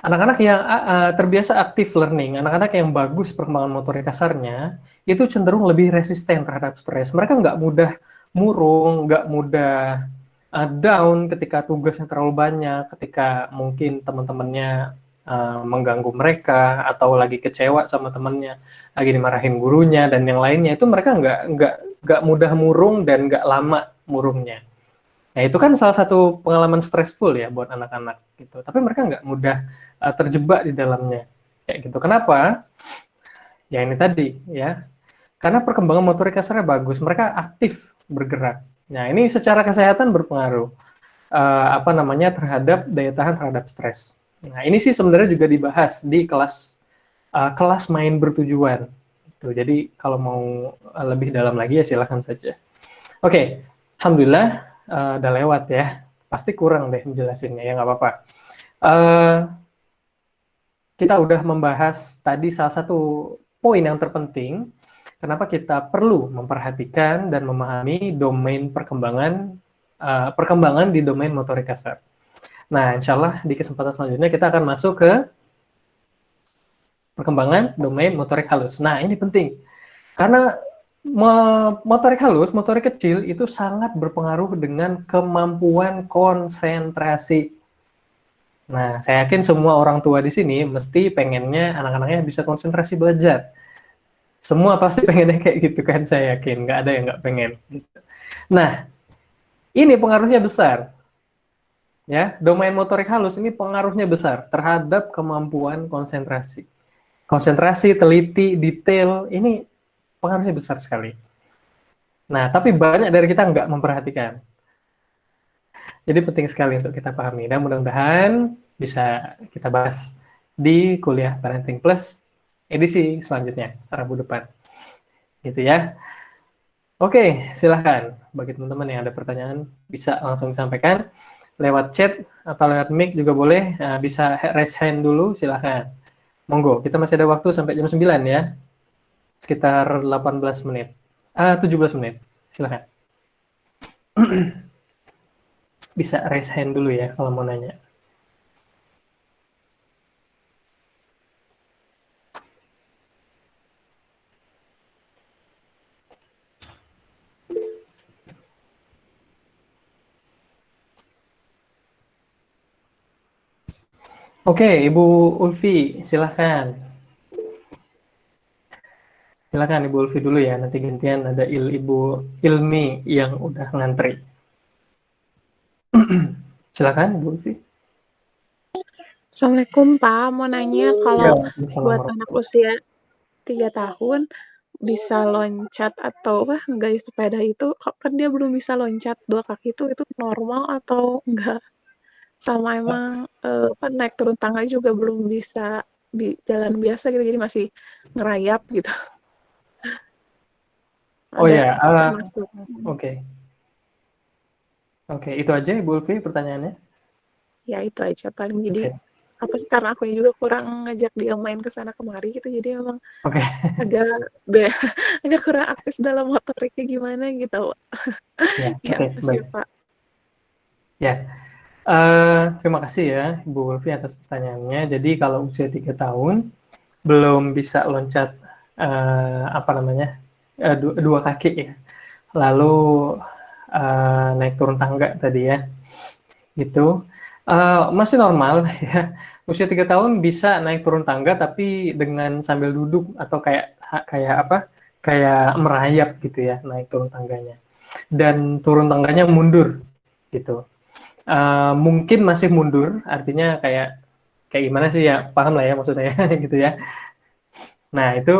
Anak-anak yang terbiasa aktif learning, anak-anak yang bagus perkembangan motorik kasarnya, itu cenderung lebih resisten terhadap stres. Mereka nggak mudah murung, nggak mudah down ketika tugasnya terlalu banyak, ketika mungkin teman-temannya mengganggu mereka, atau lagi kecewa sama temannya, lagi dimarahin gurunya, dan yang lainnya, itu mereka nggak mudah murung dan nggak lama murungnya. Nah, itu kan salah satu pengalaman stressful ya buat anak-anak gitu. Tapi mereka nggak mudah terjebak di dalamnya. Kayak gitu. Kenapa? Ya ini tadi ya. Karena perkembangan motorik kasarnya bagus, mereka aktif bergerak. Nah, ini secara kesehatan berpengaruh terhadap daya tahan terhadap stres. Nah, ini sih sebenarnya juga dibahas di kelas main bertujuan Tuh, jadi kalau mau lebih dalam lagi ya silahkan saja. Oke, alhamdulillah udah lewat ya. Pasti kurang deh menjelasinnya, ya nggak apa-apa. Uh, kita udah membahas tadi salah satu poin yang terpenting, kenapa kita perlu memperhatikan dan memahami domain perkembangan di domain motorik kasar. Nah, insya Allah di kesempatan selanjutnya kita akan masuk ke perkembangan domain motorik halus. Nah, ini penting. Karena motorik halus, motorik kecil itu sangat berpengaruh dengan kemampuan konsentrasi. Nah, saya yakin semua orang tua di sini mesti pengennya anak-anaknya bisa konsentrasi belajar. Semua pasti pengennya kayak gitu kan, saya yakin. Nggak ada yang nggak pengen. Nah, ini pengaruhnya besar. Ya, domain motorik halus ini pengaruhnya besar terhadap kemampuan konsentrasi. Konsentrasi, teliti, detail, ini pengaruhnya besar sekali. Nah, tapi banyak dari kita nggak memperhatikan. Jadi penting sekali untuk kita pahami. Dan mudah-mudahan bisa kita bahas di kuliah Parenting Plus edisi selanjutnya, Rabu depan. Gitu ya. Oke, silahkan. Bagi teman-teman yang ada pertanyaan, bisa langsung disampaikan. Lewat chat atau lewat mic juga boleh. Bisa raise hand dulu, silahkan. Monggo, kita masih ada waktu sampai jam 9 ya. Sekitar 18 menit. 17 menit. Silahkan. Bisa raise hand dulu ya kalau mau nanya. Oke, Ibu Ulfi, silahkan. Silakan Ibu Ulfi dulu ya, nanti gantian ada Ibu Ilmi yang udah ngantri. Silakan Ibu Ulfi. Assalamualaikum Pak, mau nanya kalau Ya, buat anak usia 3 tahun bisa loncat atau nggak sepeda itu, kan dia belum bisa loncat 2 kaki itu normal atau enggak? Sama emang naik turun tangga juga belum bisa di jalan biasa gitu, jadi masih ngerayap gitu. Oh Ada ya, termasuk. oke. Oke, itu aja Ibu Ulfi pertanyaannya. Ya itu aja paling. Jadi Oke. apa sih, karena aku juga kurang ngajak dia main ke sana kemari gitu, jadi emang Oke. agak agak kurang aktif dalam motoriknya gimana gitu. Ya, Ya, oke, makasih baik. Pak. Ya, terima kasih ya Ibu Ulfi atas pertanyaannya. Jadi kalau usia 3 tahun belum bisa loncat apa namanya dua kaki ya, lalu naik turun tangga tadi ya, gitu. Masih normal ya. Usia 3 tahun bisa naik turun tangga tapi dengan sambil duduk atau kayak apa? Kayak merayap gitu ya naik turun tangganya. Dan turun tangganya mundur gitu. Mungkin masih mundur, artinya kayak gimana sih ya? Paham lah ya maksudnya ya, gitu ya. Nah, itu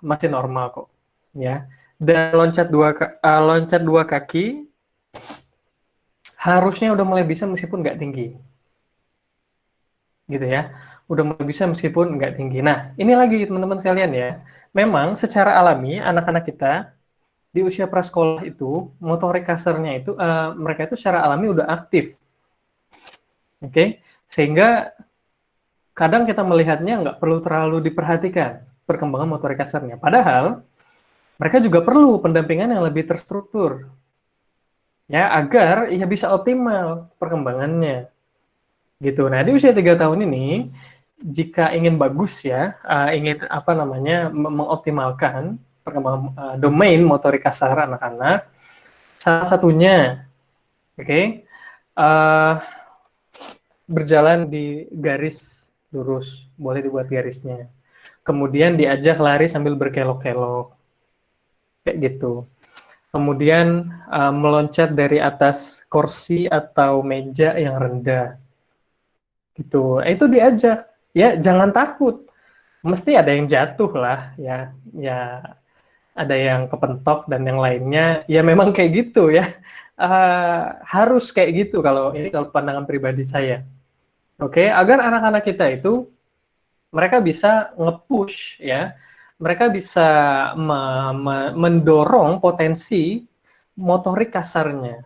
masih normal kok ya. Dan loncat dua kaki harusnya udah mulai bisa meskipun nggak tinggi. Gitu ya, udah mulai bisa meskipun nggak tinggi. Nah, ini lagi teman-teman sekalian ya, memang secara alami anak-anak kita di usia prasekolah itu, motorik kasarnya itu, mereka itu secara alami udah aktif, oke? Sehingga kadang kita melihatnya nggak perlu terlalu diperhatikan perkembangan motorik kasarnya. Padahal mereka juga perlu pendampingan yang lebih terstruktur, ya agar ya bisa optimal perkembangannya. Gitu. Nah, di usia 3 tahun ini, jika ingin bagus ya, ingin apa namanya, mengoptimalkan perkembangan domain motorik kasar anak-anak, salah satunya, oke, berjalan di garis lurus, boleh dibuat garisnya. Kemudian diajak lari sambil berkelok-kelok, kayak gitu. Kemudian meloncat dari atas kursi atau meja yang rendah, gitu. Itu diajak, ya jangan takut. Mesti ada yang jatuh lah, ya ada yang kepentok dan yang lainnya, ya memang kayak gitu ya. Harus kayak gitu kalau ini kalau pandangan pribadi saya. Oke, agar anak-anak kita itu mereka bisa nge-push ya, mereka bisa mendorong potensi motorik kasarnya.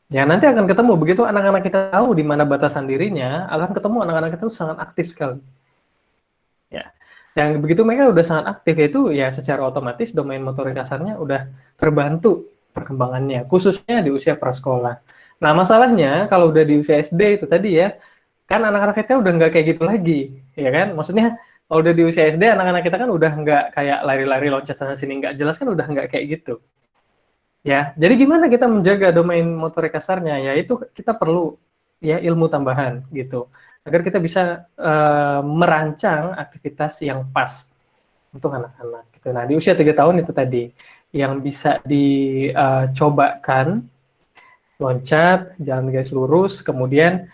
Ya, nanti akan ketemu begitu anak-anak kita tahu di mana batasan dirinya, akan ketemu anak-anak kita itu sangat aktif sekali. Ya. Yang begitu mereka udah sangat aktif itu ya secara otomatis domain motorik kasarnya udah terbantu perkembangannya, khususnya di usia prasekolah. Nah, masalahnya kalau udah di usia SD itu tadi ya, kan anak-anak kita udah nggak kayak gitu lagi, ya kan? Maksudnya kalau udah di usia SD, anak-anak kita kan udah nggak kayak lari-lari loncat sana sini nggak jelas kan udah nggak kayak gitu. Ya, jadi gimana kita menjaga domain motorik kasarnya? Ya itu kita perlu ya ilmu tambahan gitu, agar kita bisa merancang aktivitas yang pas untuk anak-anak. Gitu. Nah, di usia 3 tahun itu tadi yang bisa dicobakan loncat, jalan garis lurus, kemudian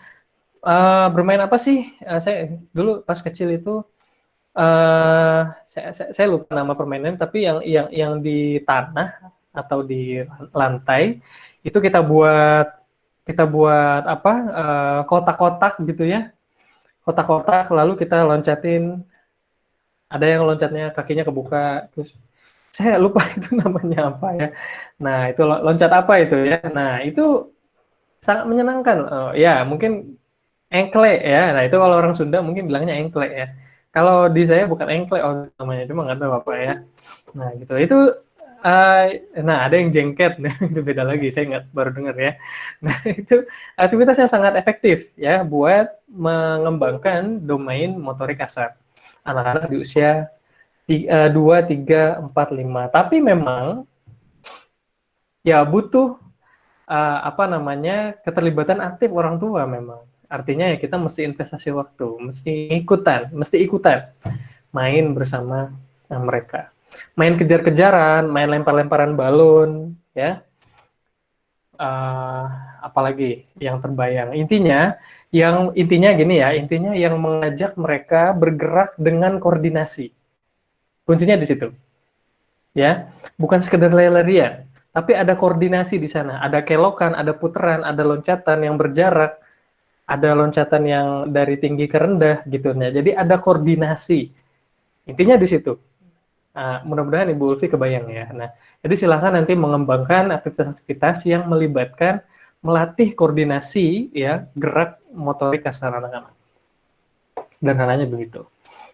bermain apa sih? Saya dulu pas kecil itu saya lupa nama permainannya, tapi yang di tanah atau di lantai itu kita buat apa kotak-kotak gitu ya, kotak-kotak lalu kita loncatin, ada yang loncatnya kakinya kebuka, terus saya lupa itu namanya apa ya. Nah itu loncat apa itu ya. Nah itu sangat menyenangkan. Ya mungkin engkle ya. Nah itu kalau orang Sunda mungkin bilangnya engkle ya. Kalau di saya bukan engkle namanya, cuma nggak tahu apa ya. Nah gitu. Itu nah ada yang jengket, nah itu beda lagi. Saya nggak baru dengar ya. Nah itu aktivitas yang sangat efektif ya buat mengembangkan domain motorik kasar anak-anak di usia 2, 3, 4, 5. Tapi memang ya butuh apa namanya keterlibatan aktif orang tua memang. Artinya ya kita mesti investasi waktu, mesti ikutan main bersama mereka. Main kejar-kejaran, main lempar-lemparan balon, ya. Apalagi yang terbayang. Intinya gini ya, intinya yang mengajak mereka bergerak dengan koordinasi. Kuncinya di situ. Ya, bukan sekedar lari-larian, tapi ada koordinasi di sana, ada kelokan, ada putaran, ada loncatan yang berjarak, ada loncatan yang dari tinggi ke rendah gitu. Nah, jadi ada koordinasi. Intinya di situ. Mudah-mudahan Ibu Ulfi kebayang ya. Nah, jadi silahkan nanti mengembangkan aktivitas-aktivitas yang melibatkan melatih koordinasi ya, gerak motorik kasar anak-anak. Sederhananya begitu.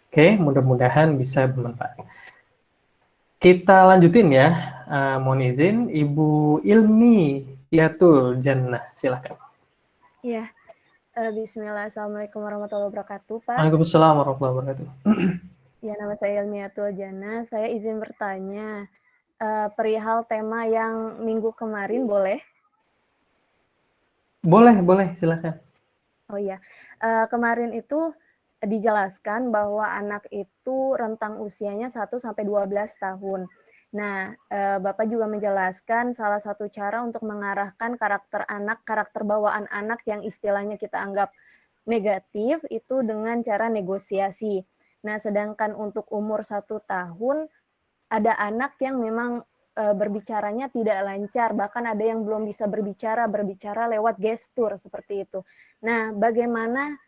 Oke, mudah-mudahan bisa bermanfaat. Kita lanjutin ya. Mohon izin, Ibu Ilmi Yatul Jannah, silakan. Iya. Bismillah, Assalamualaikum warahmatullahi wabarakatuh, Pak. Waalaikumsalam warahmatullahi wabarakatuh. Ya, nama saya Ilmiatul Jannah. Saya izin bertanya perihal tema yang minggu kemarin, boleh? Boleh, silakan. Oh iya, kemarin itu dijelaskan bahwa anak itu rentang usianya 1 sampai 12 tahun. Nah, Bapak juga menjelaskan salah satu cara untuk mengarahkan karakter bawaan anak yang istilahnya kita anggap negatif itu dengan cara negosiasi. Nah, sedangkan untuk umur 1 tahun, ada anak yang memang berbicaranya tidak lancar, bahkan ada yang belum bisa berbicara lewat gestur seperti itu. Nah, bagaimana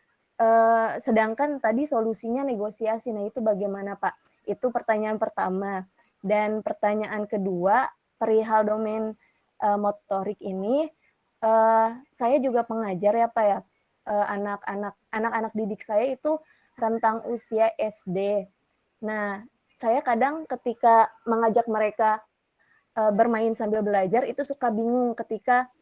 sedangkan tadi solusinya negosiasi, nah itu bagaimana Pak? Itu pertanyaan pertama. Dan pertanyaan kedua, perihal domain motorik ini, saya juga pengajar ya Pak ya, anak-anak didik saya itu rentang usia SD. Nah, saya kadang ketika mengajak mereka bermain sambil belajar itu suka bingung ketika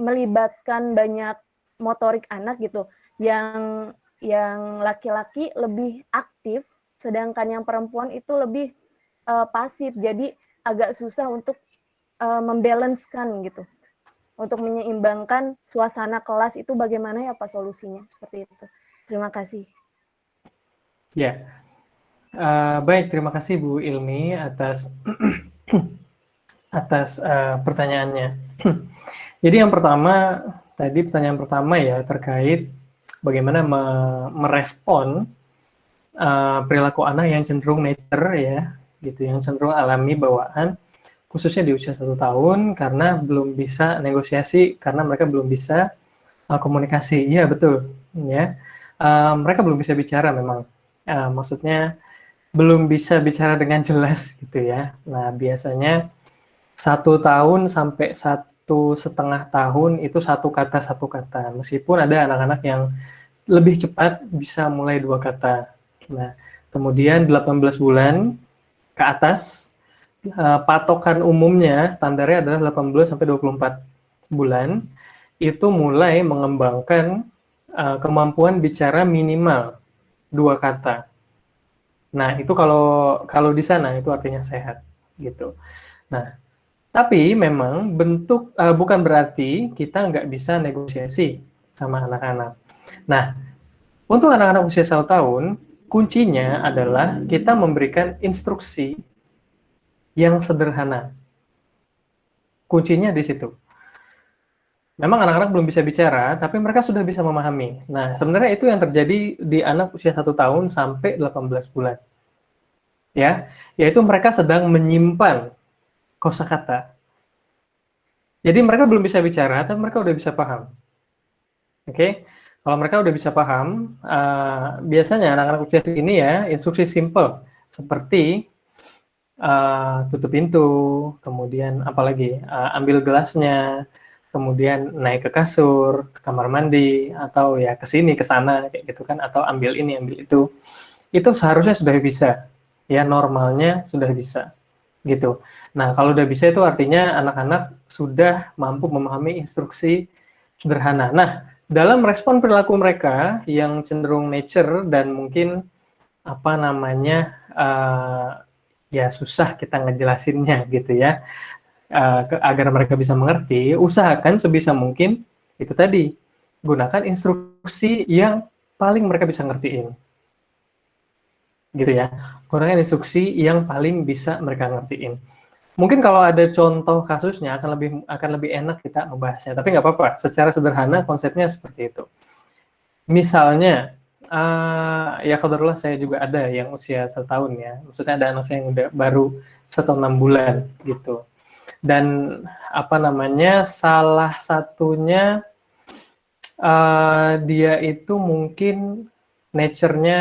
melibatkan banyak motorik anak gitu, yang laki-laki lebih aktif, sedangkan yang perempuan itu lebih pasif. Jadi agak susah untuk membalancekan gitu. Untuk menyeimbangkan suasana kelas itu bagaimana ya Pak solusinya? Seperti itu. Terima kasih. Ya, baik, terima kasih Bu Ilmi atas pertanyaannya. Jadi yang pertama, tadi pertanyaan pertama ya terkait bagaimana merespon perilaku anak yang cenderung nature ya, gitu, yang cenderung alami bawaan, khususnya di usia 1 tahun karena belum bisa negosiasi, karena mereka belum bisa komunikasi. Iya betul, ya. Mereka belum bisa bicara memang. Maksudnya belum bisa bicara dengan jelas gitu ya. Nah, biasanya 1 tahun sampai 1,5 tahun itu satu kata. Meskipun ada anak-anak yang lebih cepat bisa mulai 2 kata. Nah, kemudian 18 bulan ke atas, patokan umumnya standarnya adalah 18 sampai 24 bulan itu mulai mengembangkan kemampuan bicara minimal 2 kata. Nah, itu kalau kalau di sana itu artinya sehat gitu. Nah, tapi memang bukan berarti kita nggak bisa negosiasi sama anak-anak. Nah, untuk anak-anak usia 1 tahun, kuncinya adalah kita memberikan instruksi yang sederhana. Kuncinya di situ. Memang anak-anak belum bisa bicara, tapi mereka sudah bisa memahami. Nah, sebenarnya itu yang terjadi di anak usia 1 tahun sampai 18 bulan. Ya, yaitu mereka sedang menyimpan kosakata. Jadi mereka belum bisa bicara, tapi mereka udah bisa paham. Oke, kalau mereka udah bisa paham, biasanya anak-anak usia segini ya, instruksi simple seperti tutup pintu, kemudian apalagi ambil gelasnya, kemudian naik ke kasur, ke kamar mandi, atau ya ke sini, ke sana, kayak gitu kan, atau ambil ini, ambil itu seharusnya sudah bisa, ya normalnya sudah bisa, gitu. Nah, kalau udah bisa itu artinya anak-anak sudah mampu memahami instruksi sederhana. Nah, dalam respon perilaku mereka yang cenderung nature dan mungkin apa namanya ya susah kita ngejelasinnya gitu ya, agar mereka bisa mengerti, usahakan sebisa mungkin itu tadi, gunakan instruksi yang paling mereka bisa ngertiin. Gitu ya. Gunakan instruksi yang paling bisa mereka ngertiin. Mungkin kalau ada contoh kasusnya akan lebih enak kita membahasnya, tapi nggak apa-apa. Secara sederhana konsepnya seperti itu. Misalnya, ya kebetulan saya juga ada yang usia 1 tahun ya. Maksudnya ada anak saya yang udah baru 1 tahun 6 bulan gitu. Dan apa namanya, salah satunya dia itu mungkin nature-nya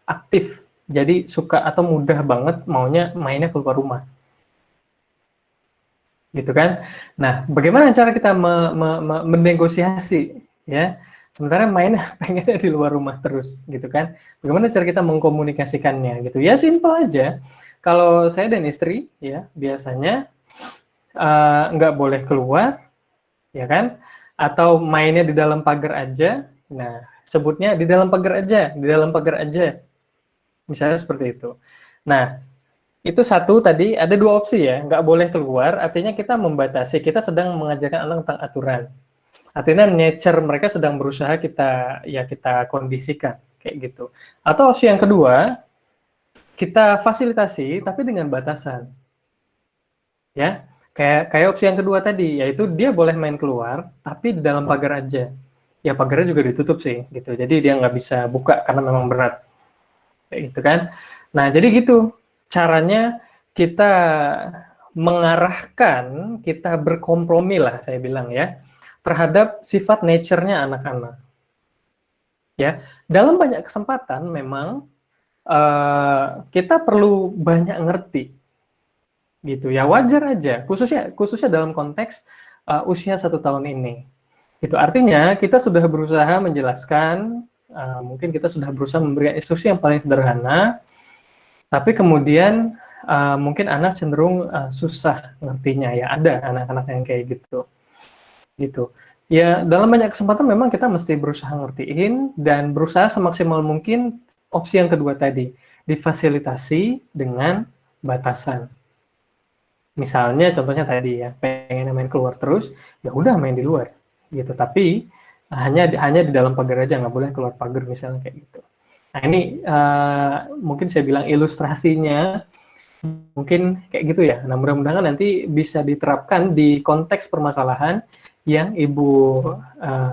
aktif, jadi suka atau mudah banget maunya mainnya keluar rumah, gitu kan. Nah, bagaimana cara kita menegosiasi ya, sementara mainnya pengennya di luar rumah terus, gitu kan. Bagaimana cara kita mengkomunikasikannya gitu, ya simple aja. Kalau saya dan istri ya, biasanya nggak boleh keluar, ya kan? Atau mainnya di dalam pagar aja. Nah, sebutnya di dalam pagar aja, di dalam pagar aja. Misalnya seperti itu. Nah, itu satu tadi, ada 2 opsi ya, nggak boleh keluar, artinya kita membatasi, kita sedang mengajarkan anak tentang aturan. Artinya nature mereka sedang berusaha kita kondisikan, kayak gitu. Atau opsi yang kedua, kita fasilitasi, tapi dengan batasan. Ya, kayak opsi yang kedua tadi, yaitu dia boleh main keluar, tapi di dalam pagar aja. Ya pagarnya juga ditutup sih, gitu. Jadi dia nggak bisa buka karena memang berat, kayak gitu kan. Nah jadi gitu caranya kita mengarahkan, kita berkompromi lah saya bilang ya, terhadap sifat nature-nya anak-anak. Ya, dalam banyak kesempatan memang kita perlu banyak ngerti. Gitu ya, wajar aja, khususnya dalam konteks usia 1 tahun ini. Itu artinya kita sudah berusaha menjelaskan, mungkin kita sudah berusaha memberikan instruksi yang paling sederhana, tapi kemudian mungkin anak cenderung susah ngertinya ya, ada anak-anak yang kayak gitu. Ya dalam banyak kesempatan memang kita mesti berusaha ngertiin dan berusaha semaksimal mungkin opsi yang kedua tadi, difasilitasi dengan batasan. Misalnya contohnya tadi ya, pengen main keluar terus, ya udah main di luar gitu. Tapi hanya di dalam pagar aja, nggak boleh keluar pagar misalnya kayak gitu. Nah ini mungkin saya bilang ilustrasinya mungkin kayak gitu ya. Nah mudah-mudahan nanti bisa diterapkan di konteks permasalahan yang Ibu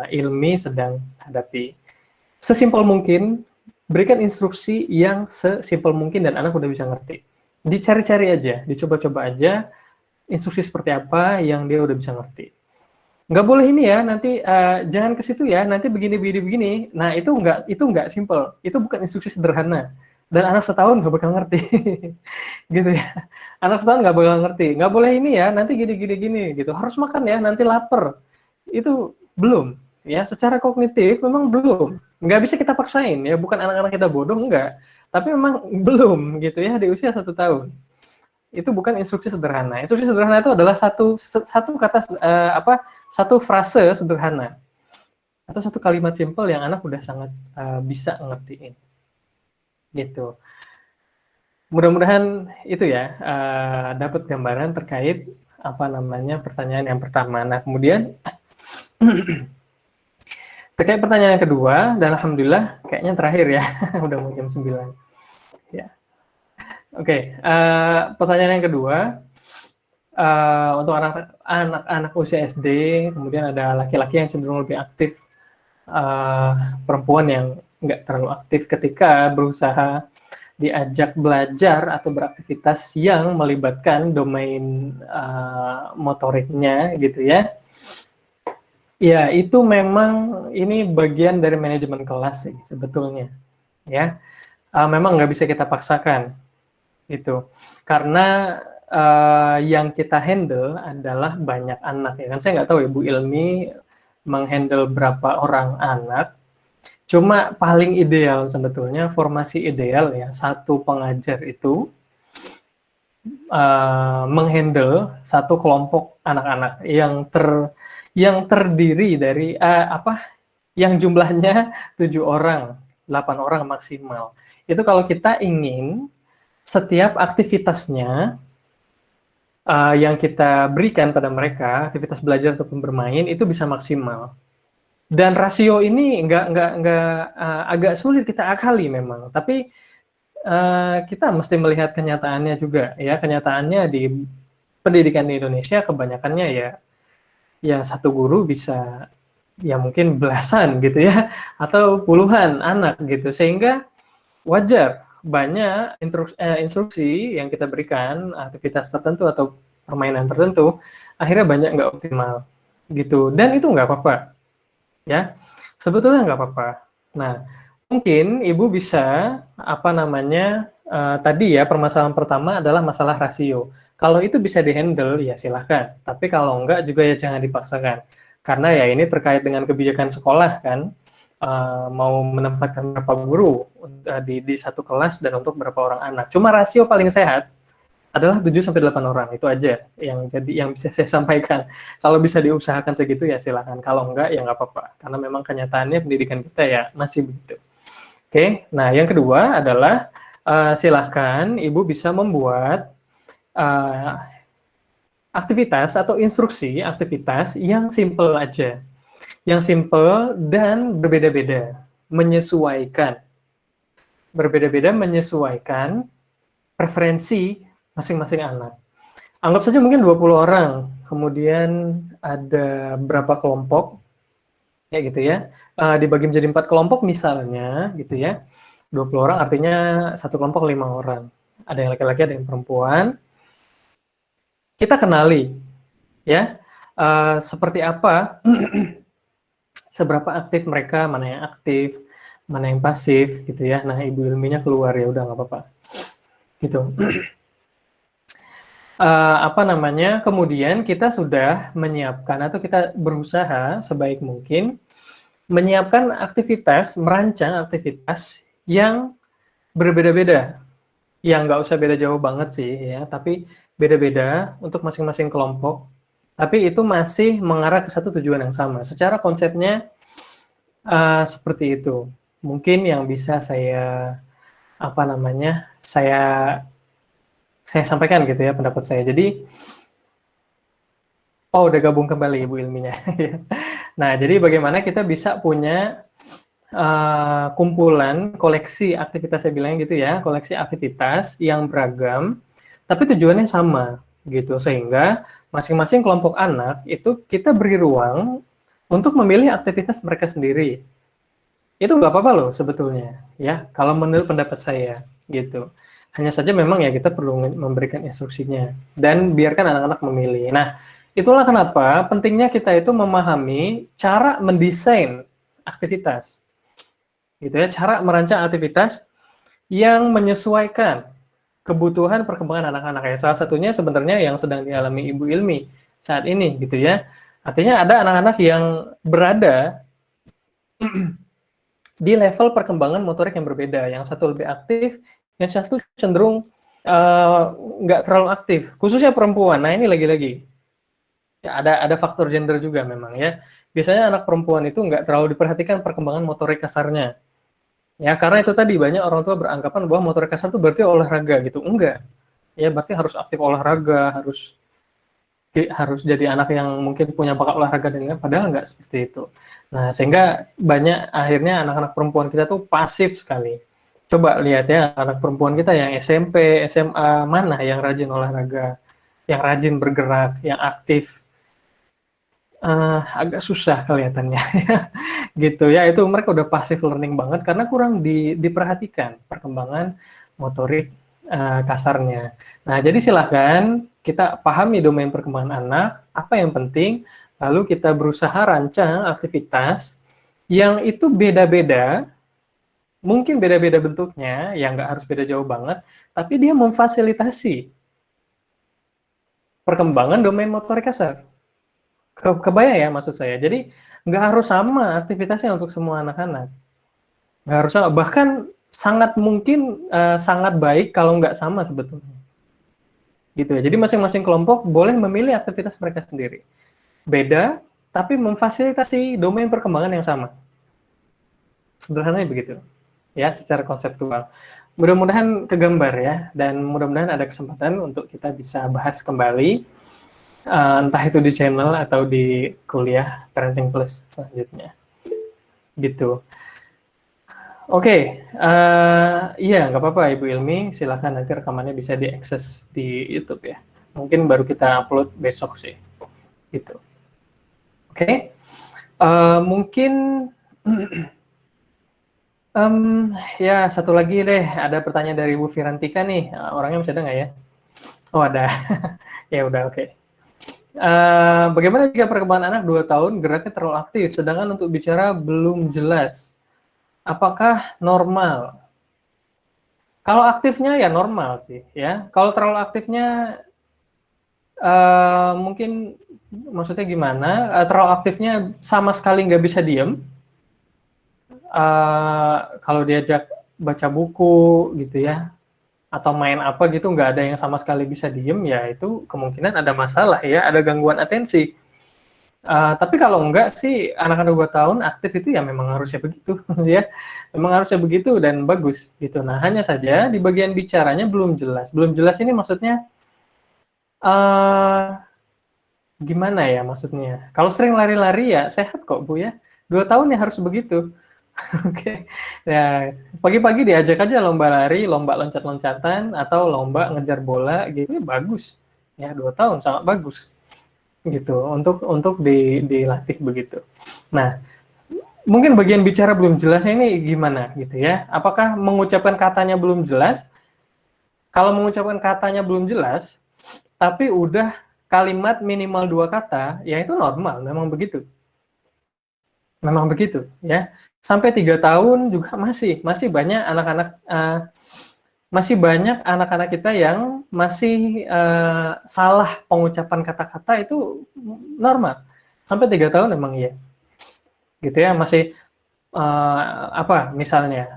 Ilmi sedang hadapi. Sesimpel mungkin, berikan instruksi yang sesimpel mungkin dan anak udah bisa ngerti. Dicari-cari aja, dicoba-coba aja instruksi seperti apa yang dia udah bisa ngerti. nggak boleh ini ya, nanti jangan ke situ ya, nanti begini begini begini. Nah, itu nggak simple, itu bukan instruksi sederhana. Dan anak setahun nggak bakal ngerti, gitu ya. Anak setahun nggak bakal ngerti, nggak boleh ini ya, nanti gini gini gini, gitu. Harus makan ya, nanti lapar. Itu belum, ya. Secara kognitif memang belum. Nggak bisa kita paksain ya, bukan anak-anak kita bodoh, enggak. Tapi memang belum, gitu ya, di usia 1 tahun. Itu bukan instruksi sederhana. Instruksi sederhana itu adalah satu kata satu frase sederhana atau satu kalimat simpel yang anak udah sangat bisa ngertiin. Gitu. Mudah-mudahan itu ya dapat gambaran terkait pertanyaan yang pertama. Nah, kemudian terkait pertanyaan yang kedua, dan alhamdulillah kayaknya terakhir ya, udah mau jam 9. Ya. Oke, pertanyaan yang kedua, untuk anak-anak usia SD, kemudian ada laki-laki yang cenderung lebih aktif, perempuan yang nggak terlalu aktif ketika berusaha diajak belajar atau beraktivitas yang melibatkan domain motoriknya, gitu ya. Ya, itu memang ini bagian dari manajemen kelas sih sebetulnya, ya. Memang nggak bisa kita paksakan, gitu. Karena yang kita handle adalah banyak anak, ya kan. Saya nggak tahu ya Bu Ilmi menghandle berapa orang anak. Cuma paling ideal sebetulnya, formasi ideal ya, satu pengajar itu menghandle satu kelompok anak-anak yang terdiri dari yang jumlahnya 7 orang, 8 orang maksimal. Itu kalau kita ingin setiap aktivitasnya yang kita berikan pada mereka, aktivitas belajar ataupun bermain, itu bisa maksimal. Dan rasio ini agak sulit kita akali memang, tapi kita mesti melihat kenyataannya juga ya. Kenyataannya di pendidikan di Indonesia kebanyakannya ya satu guru bisa ya mungkin belasan gitu ya, atau puluhan anak gitu, sehingga wajar banyak instruksi yang kita berikan, aktivitas tertentu atau permainan tertentu, akhirnya banyak nggak optimal gitu, dan itu nggak apa-apa. Ya, sebetulnya nggak apa-apa. Nah, mungkin Ibu bisa tadi ya, permasalahan pertama adalah masalah rasio. Kalau itu bisa dihandle ya silahkan. Tapi kalau enggak juga ya jangan dipaksakan. Karena ya ini terkait dengan kebijakan sekolah kan, mau menempatkan berapa guru di satu kelas dan untuk berapa orang anak. Cuma rasio paling sehat adalah 7-8 orang, itu aja yang bisa saya sampaikan. Kalau bisa diusahakan segitu ya silakan, kalau enggak ya nggak apa-apa, karena memang kenyataannya pendidikan kita ya masih begitu. Oke, nah yang kedua adalah silahkan Ibu bisa membuat aktivitas atau instruksi aktivitas yang simple aja, yang simple dan berbeda-beda, menyesuaikan preferensi masing-masing anak. Anggap saja mungkin 20 orang, kemudian ada berapa kelompok, ya gitu ya, dibagi menjadi 4 kelompok misalnya, gitu ya. 20 orang artinya satu kelompok 5 orang. Ada yang laki-laki, ada yang perempuan. Kita kenali, ya, seperti apa, seberapa aktif mereka, mana yang aktif, mana yang pasif, gitu ya. Nah, Ibu Ilminya keluar, ya udah nggak apa-apa, gitu. Kemudian kita sudah menyiapkan atau kita berusaha sebaik mungkin menyiapkan aktivitas, merancang aktivitas yang berbeda-beda, yang nggak usah beda jauh banget sih ya, tapi beda-beda untuk masing-masing kelompok, tapi itu masih mengarah ke satu tujuan yang sama. Secara konsepnya seperti itu. Mungkin yang bisa saya sampaikan gitu ya pendapat saya. Jadi, udah gabung kembali Ibu Ilminya. Nah, jadi bagaimana kita bisa punya kumpulan, koleksi aktivitas, saya bilangnya gitu ya, koleksi aktivitas yang beragam, tapi tujuannya sama gitu, sehingga masing-masing kelompok anak itu kita beri ruang untuk memilih aktivitas mereka sendiri. Itu nggak apa-apa loh sebetulnya, ya, kalau menurut pendapat saya gitu. Hanya saja memang ya kita perlu memberikan instruksinya dan biarkan anak-anak memilih. Nah, Itulah kenapa pentingnya kita itu memahami cara mendesain aktivitas. Gitu ya, cara merancang aktivitas yang menyesuaikan kebutuhan perkembangan anak-anak ya. Salah satunya sebenarnya yang sedang dialami Ibu Ilmi saat ini gitu ya. Artinya ada anak-anak yang berada di level perkembangan motorik yang berbeda. Yang satu lebih aktif, yang satu cenderung nggak terlalu aktif. Khususnya perempuan. Nah ini lagi-lagi ya, ada faktor gender juga memang ya. Biasanya anak perempuan itu nggak terlalu diperhatikan perkembangan motorik kasarnya. Ya, karena itu tadi banyak orang tua beranggapan bahwa motorik kasar itu berarti olahraga gitu. Enggak. Ya, berarti harus aktif olahraga, harus jadi anak yang mungkin punya bakat olahraga dan lain-lain, padahal enggak seperti itu. Nah, sehingga banyak akhirnya anak-anak perempuan kita tuh pasif sekali. Coba lihat ya, anak perempuan kita yang SMP, SMA, mana yang rajin olahraga, yang rajin bergerak, yang aktif. Agak susah kelihatannya gitu ya, itu mereka udah passive learning banget karena kurang diperhatikan perkembangan motorik kasarnya. Nah, jadi silahkan kita pahami domain perkembangan anak, apa yang penting, lalu kita berusaha rancang aktivitas yang itu beda-beda, mungkin beda-beda bentuknya, yang nggak harus beda jauh banget, tapi dia memfasilitasi perkembangan domain motorik kasar. Kebayang ya maksud saya. Jadi nggak harus sama aktivitasnya untuk semua anak-anak. Nggak harus sama. Bahkan sangat mungkin sangat baik kalau nggak sama sebetulnya. Gitu ya. Jadi masing-masing kelompok boleh memilih aktivitas mereka sendiri. Beda, tapi memfasilitasi domain perkembangan yang sama. Sederhananya begitu. Ya, secara konseptual. Mudah-mudahan kegambar ya, dan mudah-mudahan ada kesempatan untuk kita bisa bahas kembali entah itu di channel atau di kuliah Parenting Plus selanjutnya, gitu. Oke, iya nggak apa-apa Ibu Ilmi, silakan nanti rekamannya bisa diakses di YouTube ya. Mungkin baru kita upload besok sih, gitu. Oke, mungkin ya satu lagi deh, ada pertanyaan dari Bu Firantika nih, orangnya masih ada nggak ya? Oh ada, ya udah oke. Bagaimana jika perkembangan anak 2 tahun geraknya terlalu aktif, sedangkan untuk bicara belum jelas? Apakah normal? Kalau aktifnya ya normal sih, ya. Kalau terlalu aktifnya mungkin maksudnya gimana? Terlalu aktifnya sama sekali nggak bisa diem. Kalau diajak baca buku gitu ya, atau main apa gitu nggak ada yang sama sekali bisa diem, ya itu kemungkinan ada masalah ya, ada gangguan atensi. Tapi kalau enggak sih, anak-anak 2 tahun aktif itu ya memang harusnya begitu ya, memang harusnya begitu dan bagus gitu. Nah, hanya saja di bagian bicaranya belum jelas. Belum jelas ini maksudnya gimana ya maksudnya? Kalau sering lari-lari ya sehat kok Bu ya, 2 tahun ya harus begitu. Oke, ya pagi-pagi diajak aja lomba lari, lomba loncat-loncatan, atau lomba ngejar bola gitu, ya bagus. Ya 2 tahun sangat bagus, gitu. Untuk dilatih begitu. Nah, mungkin bagian bicara belum jelasnya ini gimana gitu ya? Apakah mengucapkan katanya belum jelas? Kalau mengucapkan katanya belum jelas, tapi udah kalimat minimal 2 kata, ya itu normal, memang begitu. Memang begitu, ya. Sampai 3 tahun juga masih banyak anak-anak kita yang masih salah pengucapan kata-kata, itu normal. Sampai 3 tahun memang iya. Gitu ya, masih misalnya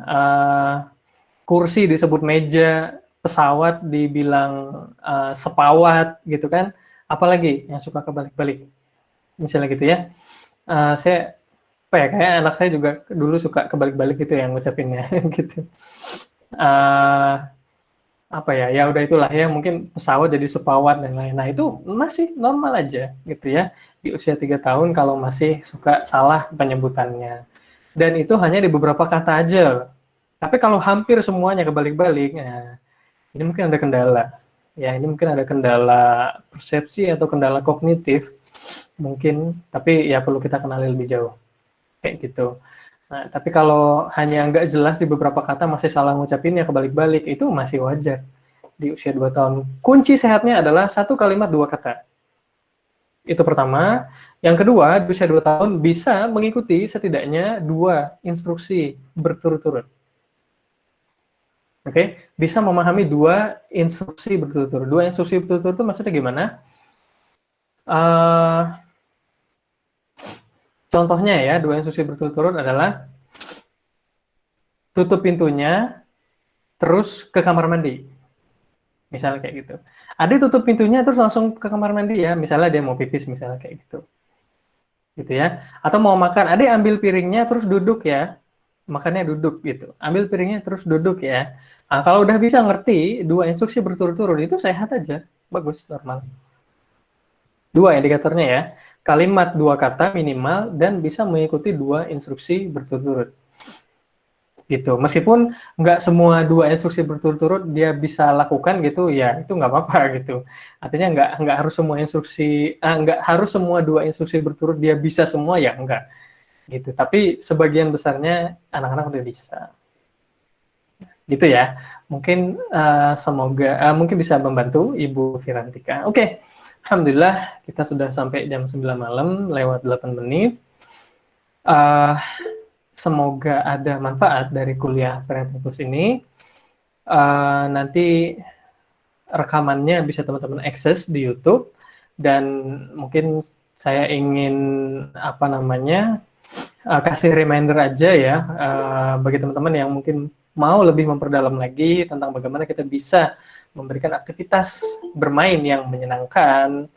kursi disebut meja, pesawat dibilang sepawat gitu kan. Apalagi yang suka kebalik-balik. Misalnya gitu ya. Saya kayak anak saya juga dulu suka kebalik-balik gitu ya ngucapinnya gitu. Ya udah itulah ya, mungkin pesawat jadi sepawat dan lain-lain. Nah, itu masih normal aja gitu ya. Di usia 3 tahun kalau masih suka salah penyebutannya. Dan itu hanya di beberapa kata aja. Tapi kalau hampir semuanya kebalik-balik, nah, ini mungkin ada kendala. Ya, ini mungkin ada kendala persepsi atau kendala kognitif mungkin, tapi ya perlu kita kenali lebih jauh. Kayak gitu. Nah, tapi kalau hanya nggak jelas di beberapa kata masih salah ngucapinnya kebalik-balik, itu masih wajar di usia 2 tahun. Kunci sehatnya adalah 1 kalimat 2 kata. Itu pertama. Yang kedua, di usia 2 tahun bisa mengikuti setidaknya 2 instruksi berturut-turut. Oke, bisa memahami 2 instruksi berturut-turut. 2 instruksi berturut-turut itu maksudnya gimana? Contohnya ya, 2 instruksi berturut-turut adalah tutup pintunya, terus ke kamar mandi. Misalnya kayak gitu. Adik tutup pintunya terus langsung ke kamar mandi ya, misalnya dia mau pipis misalnya kayak gitu. Gitu ya. Atau mau makan, adik ambil piringnya terus duduk ya. Makannya duduk gitu. Ambil piringnya terus duduk ya. Nah, kalau udah bisa ngerti 2 instruksi berturut-turut itu sehat aja. Bagus, normal. 2 indikatornya ya. Kalimat 2 kata minimal dan bisa mengikuti 2 instruksi berturut-turut. Gitu. Meskipun nggak semua 2 instruksi berturut-turut dia bisa lakukan gitu, ya itu nggak apa-apa gitu. Artinya nggak harus semua instruksi, nggak harus semua 2 instruksi berturut dia bisa semua, ya enggak. Gitu. Tapi sebagian besarnya anak-anak udah bisa. Gitu ya. Mungkin semoga mungkin bisa membantu Ibu Firantika. Oke. Alhamdulillah kita sudah sampai jam 9 malam lewat 8 menit. Semoga ada manfaat dari kuliah Parenting Plus ini. Nanti rekamannya bisa teman-teman akses di YouTube, dan mungkin saya ingin kasih reminder aja ya bagi teman-teman yang mungkin mau lebih memperdalam lagi tentang bagaimana kita bisa memberikan aktivitas bermain yang menyenangkan,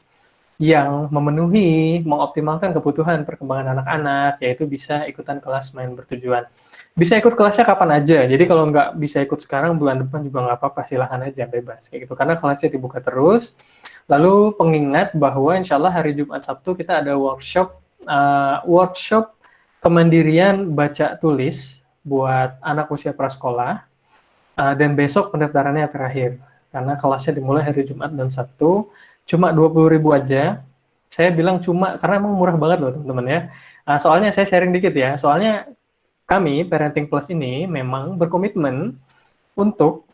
yang memenuhi, mengoptimalkan kebutuhan perkembangan anak-anak, yaitu bisa ikutan kelas main bertujuan. Bisa ikut kelasnya kapan aja, jadi kalau nggak bisa ikut sekarang, bulan depan juga nggak apa-apa, silahkan aja, bebas, kayak gitu. Karena kelasnya dibuka terus. Lalu pengingat bahwa insya Allah hari Jumat Sabtu kita ada workshop kemandirian baca tulis buat anak usia prasekolah, dan besok pendaftarannya terakhir, karena kelasnya dimulai hari Jumat dan Sabtu. Cuma 20.000 aja. Saya bilang cuma karena emang murah banget loh teman-teman ya. Soalnya saya sharing dikit ya. Soalnya kami Parenting Plus ini memang berkomitmen untuk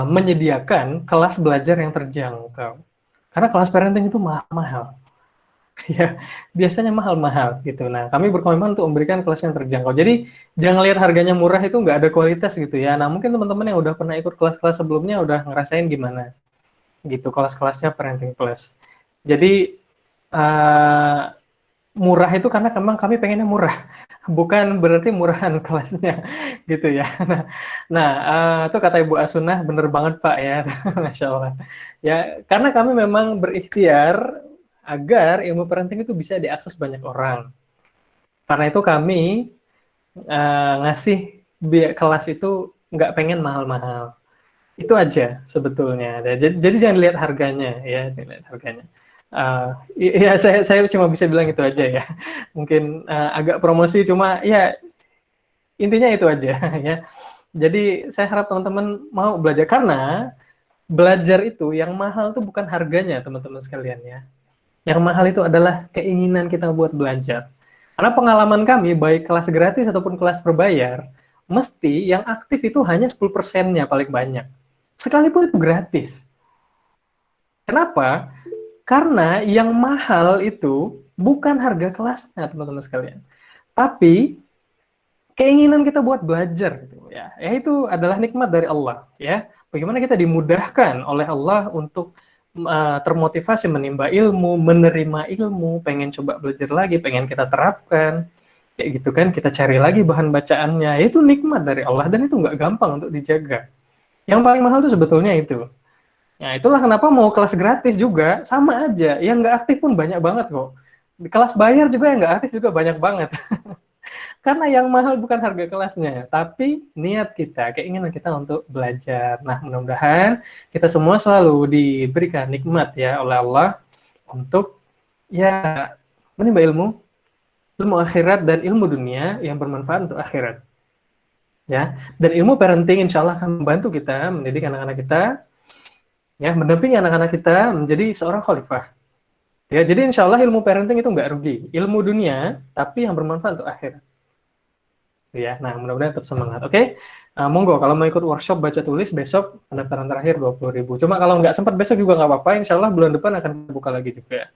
menyediakan kelas belajar yang terjangkau. Karena kelas parenting itu mahal-mahal. Ya, biasanya mahal-mahal gitu. Nah, kami berkomitmen untuk memberikan kelas yang terjangkau. Jadi jangan lihat harganya murah itu nggak ada kualitas gitu ya. Nah, mungkin teman-teman yang udah pernah ikut kelas-kelas sebelumnya udah ngerasain gimana gitu kelas-kelasnya Parenting Plus. Jadi murah itu karena memang kami pengennya murah, bukan berarti murahan kelasnya gitu ya. Nah, itu kata Ibu Asunah bener banget Pak ya, Masya Allah. Ya, karena kami memang berikhtiar agar ilmu parenting itu bisa diakses banyak orang. Karena itu kami ngasih kelas itu nggak pengen mahal-mahal. Itu aja sebetulnya. Jadi jangan lihat harganya ya, jangan lihat harganya. Ya saya cuma bisa bilang itu aja ya. Mungkin agak promosi, cuma ya intinya itu aja ya. Jadi saya harap teman-teman mau belajar, karena belajar itu yang mahal itu bukan harganya teman-teman sekalian ya. Yang mahal itu adalah keinginan kita buat belajar. Karena pengalaman kami baik kelas gratis ataupun kelas berbayar, mesti yang aktif itu hanya 10%-nya paling banyak. Sekalipun itu gratis. Kenapa? Karena yang mahal itu bukan harga kelasnya, teman-teman sekalian. Tapi keinginan kita buat belajar gitu ya. Itu adalah nikmat dari Allah ya. Bagaimana kita dimudahkan oleh Allah untuk termotivasi menimba ilmu, menerima ilmu, pengen coba belajar lagi, pengen kita terapkan. Kayak gitu kan, kita cari lagi bahan bacaannya. Itu nikmat dari Allah dan itu nggak gampang untuk dijaga. Yang paling mahal itu sebetulnya itu. Nah, itulah kenapa mau kelas gratis juga sama aja. Yang nggak aktif pun banyak banget kok. Di kelas bayar juga yang nggak aktif juga banyak banget. Karena yang mahal bukan harga kelasnya, tapi niat kita, keinginan kita untuk belajar. Nah, mudah-mudahan kita semua selalu diberikan nikmat ya oleh Allah untuk ya menimba ilmu akhirat dan ilmu dunia yang bermanfaat untuk akhirat. Ya, dan ilmu parenting insya Allah akan membantu kita mendidik anak-anak kita, ya, mendampingi anak-anak kita menjadi seorang khalifah. Ya, jadi insya Allah ilmu parenting itu nggak rugi, ilmu dunia tapi yang bermanfaat untuk akhirat. Ya, nah mudah-mudahan tetap semangat. Oke, monggo kalau mau ikut workshop baca tulis besok pendaftaran terakhir 20.000. Cuma kalau nggak sempat besok juga nggak apa-apa, insya Allah bulan depan akan buka lagi juga.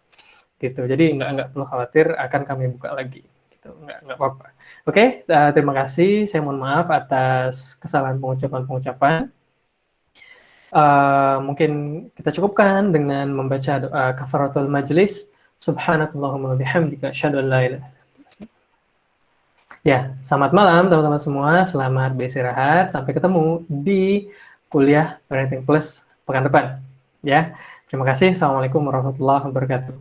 gitu. Jadi nggak perlu khawatir, akan kami buka lagi gitu, nggak apa-apa. Oke, terima kasih. Saya mohon maaf atas kesalahan pengucapan. Mungkin kita cukupkan dengan membaca doa kafaratul majlis. Subhanakallahumma wa bihamdika asyhadu an la ilaha. Ya, selamat malam teman-teman semua. Selamat beristirahat. Sampai ketemu di kuliah Parenting Plus pekan depan. Ya, terima kasih. Assalamualaikum warahmatullahi wabarakatuh.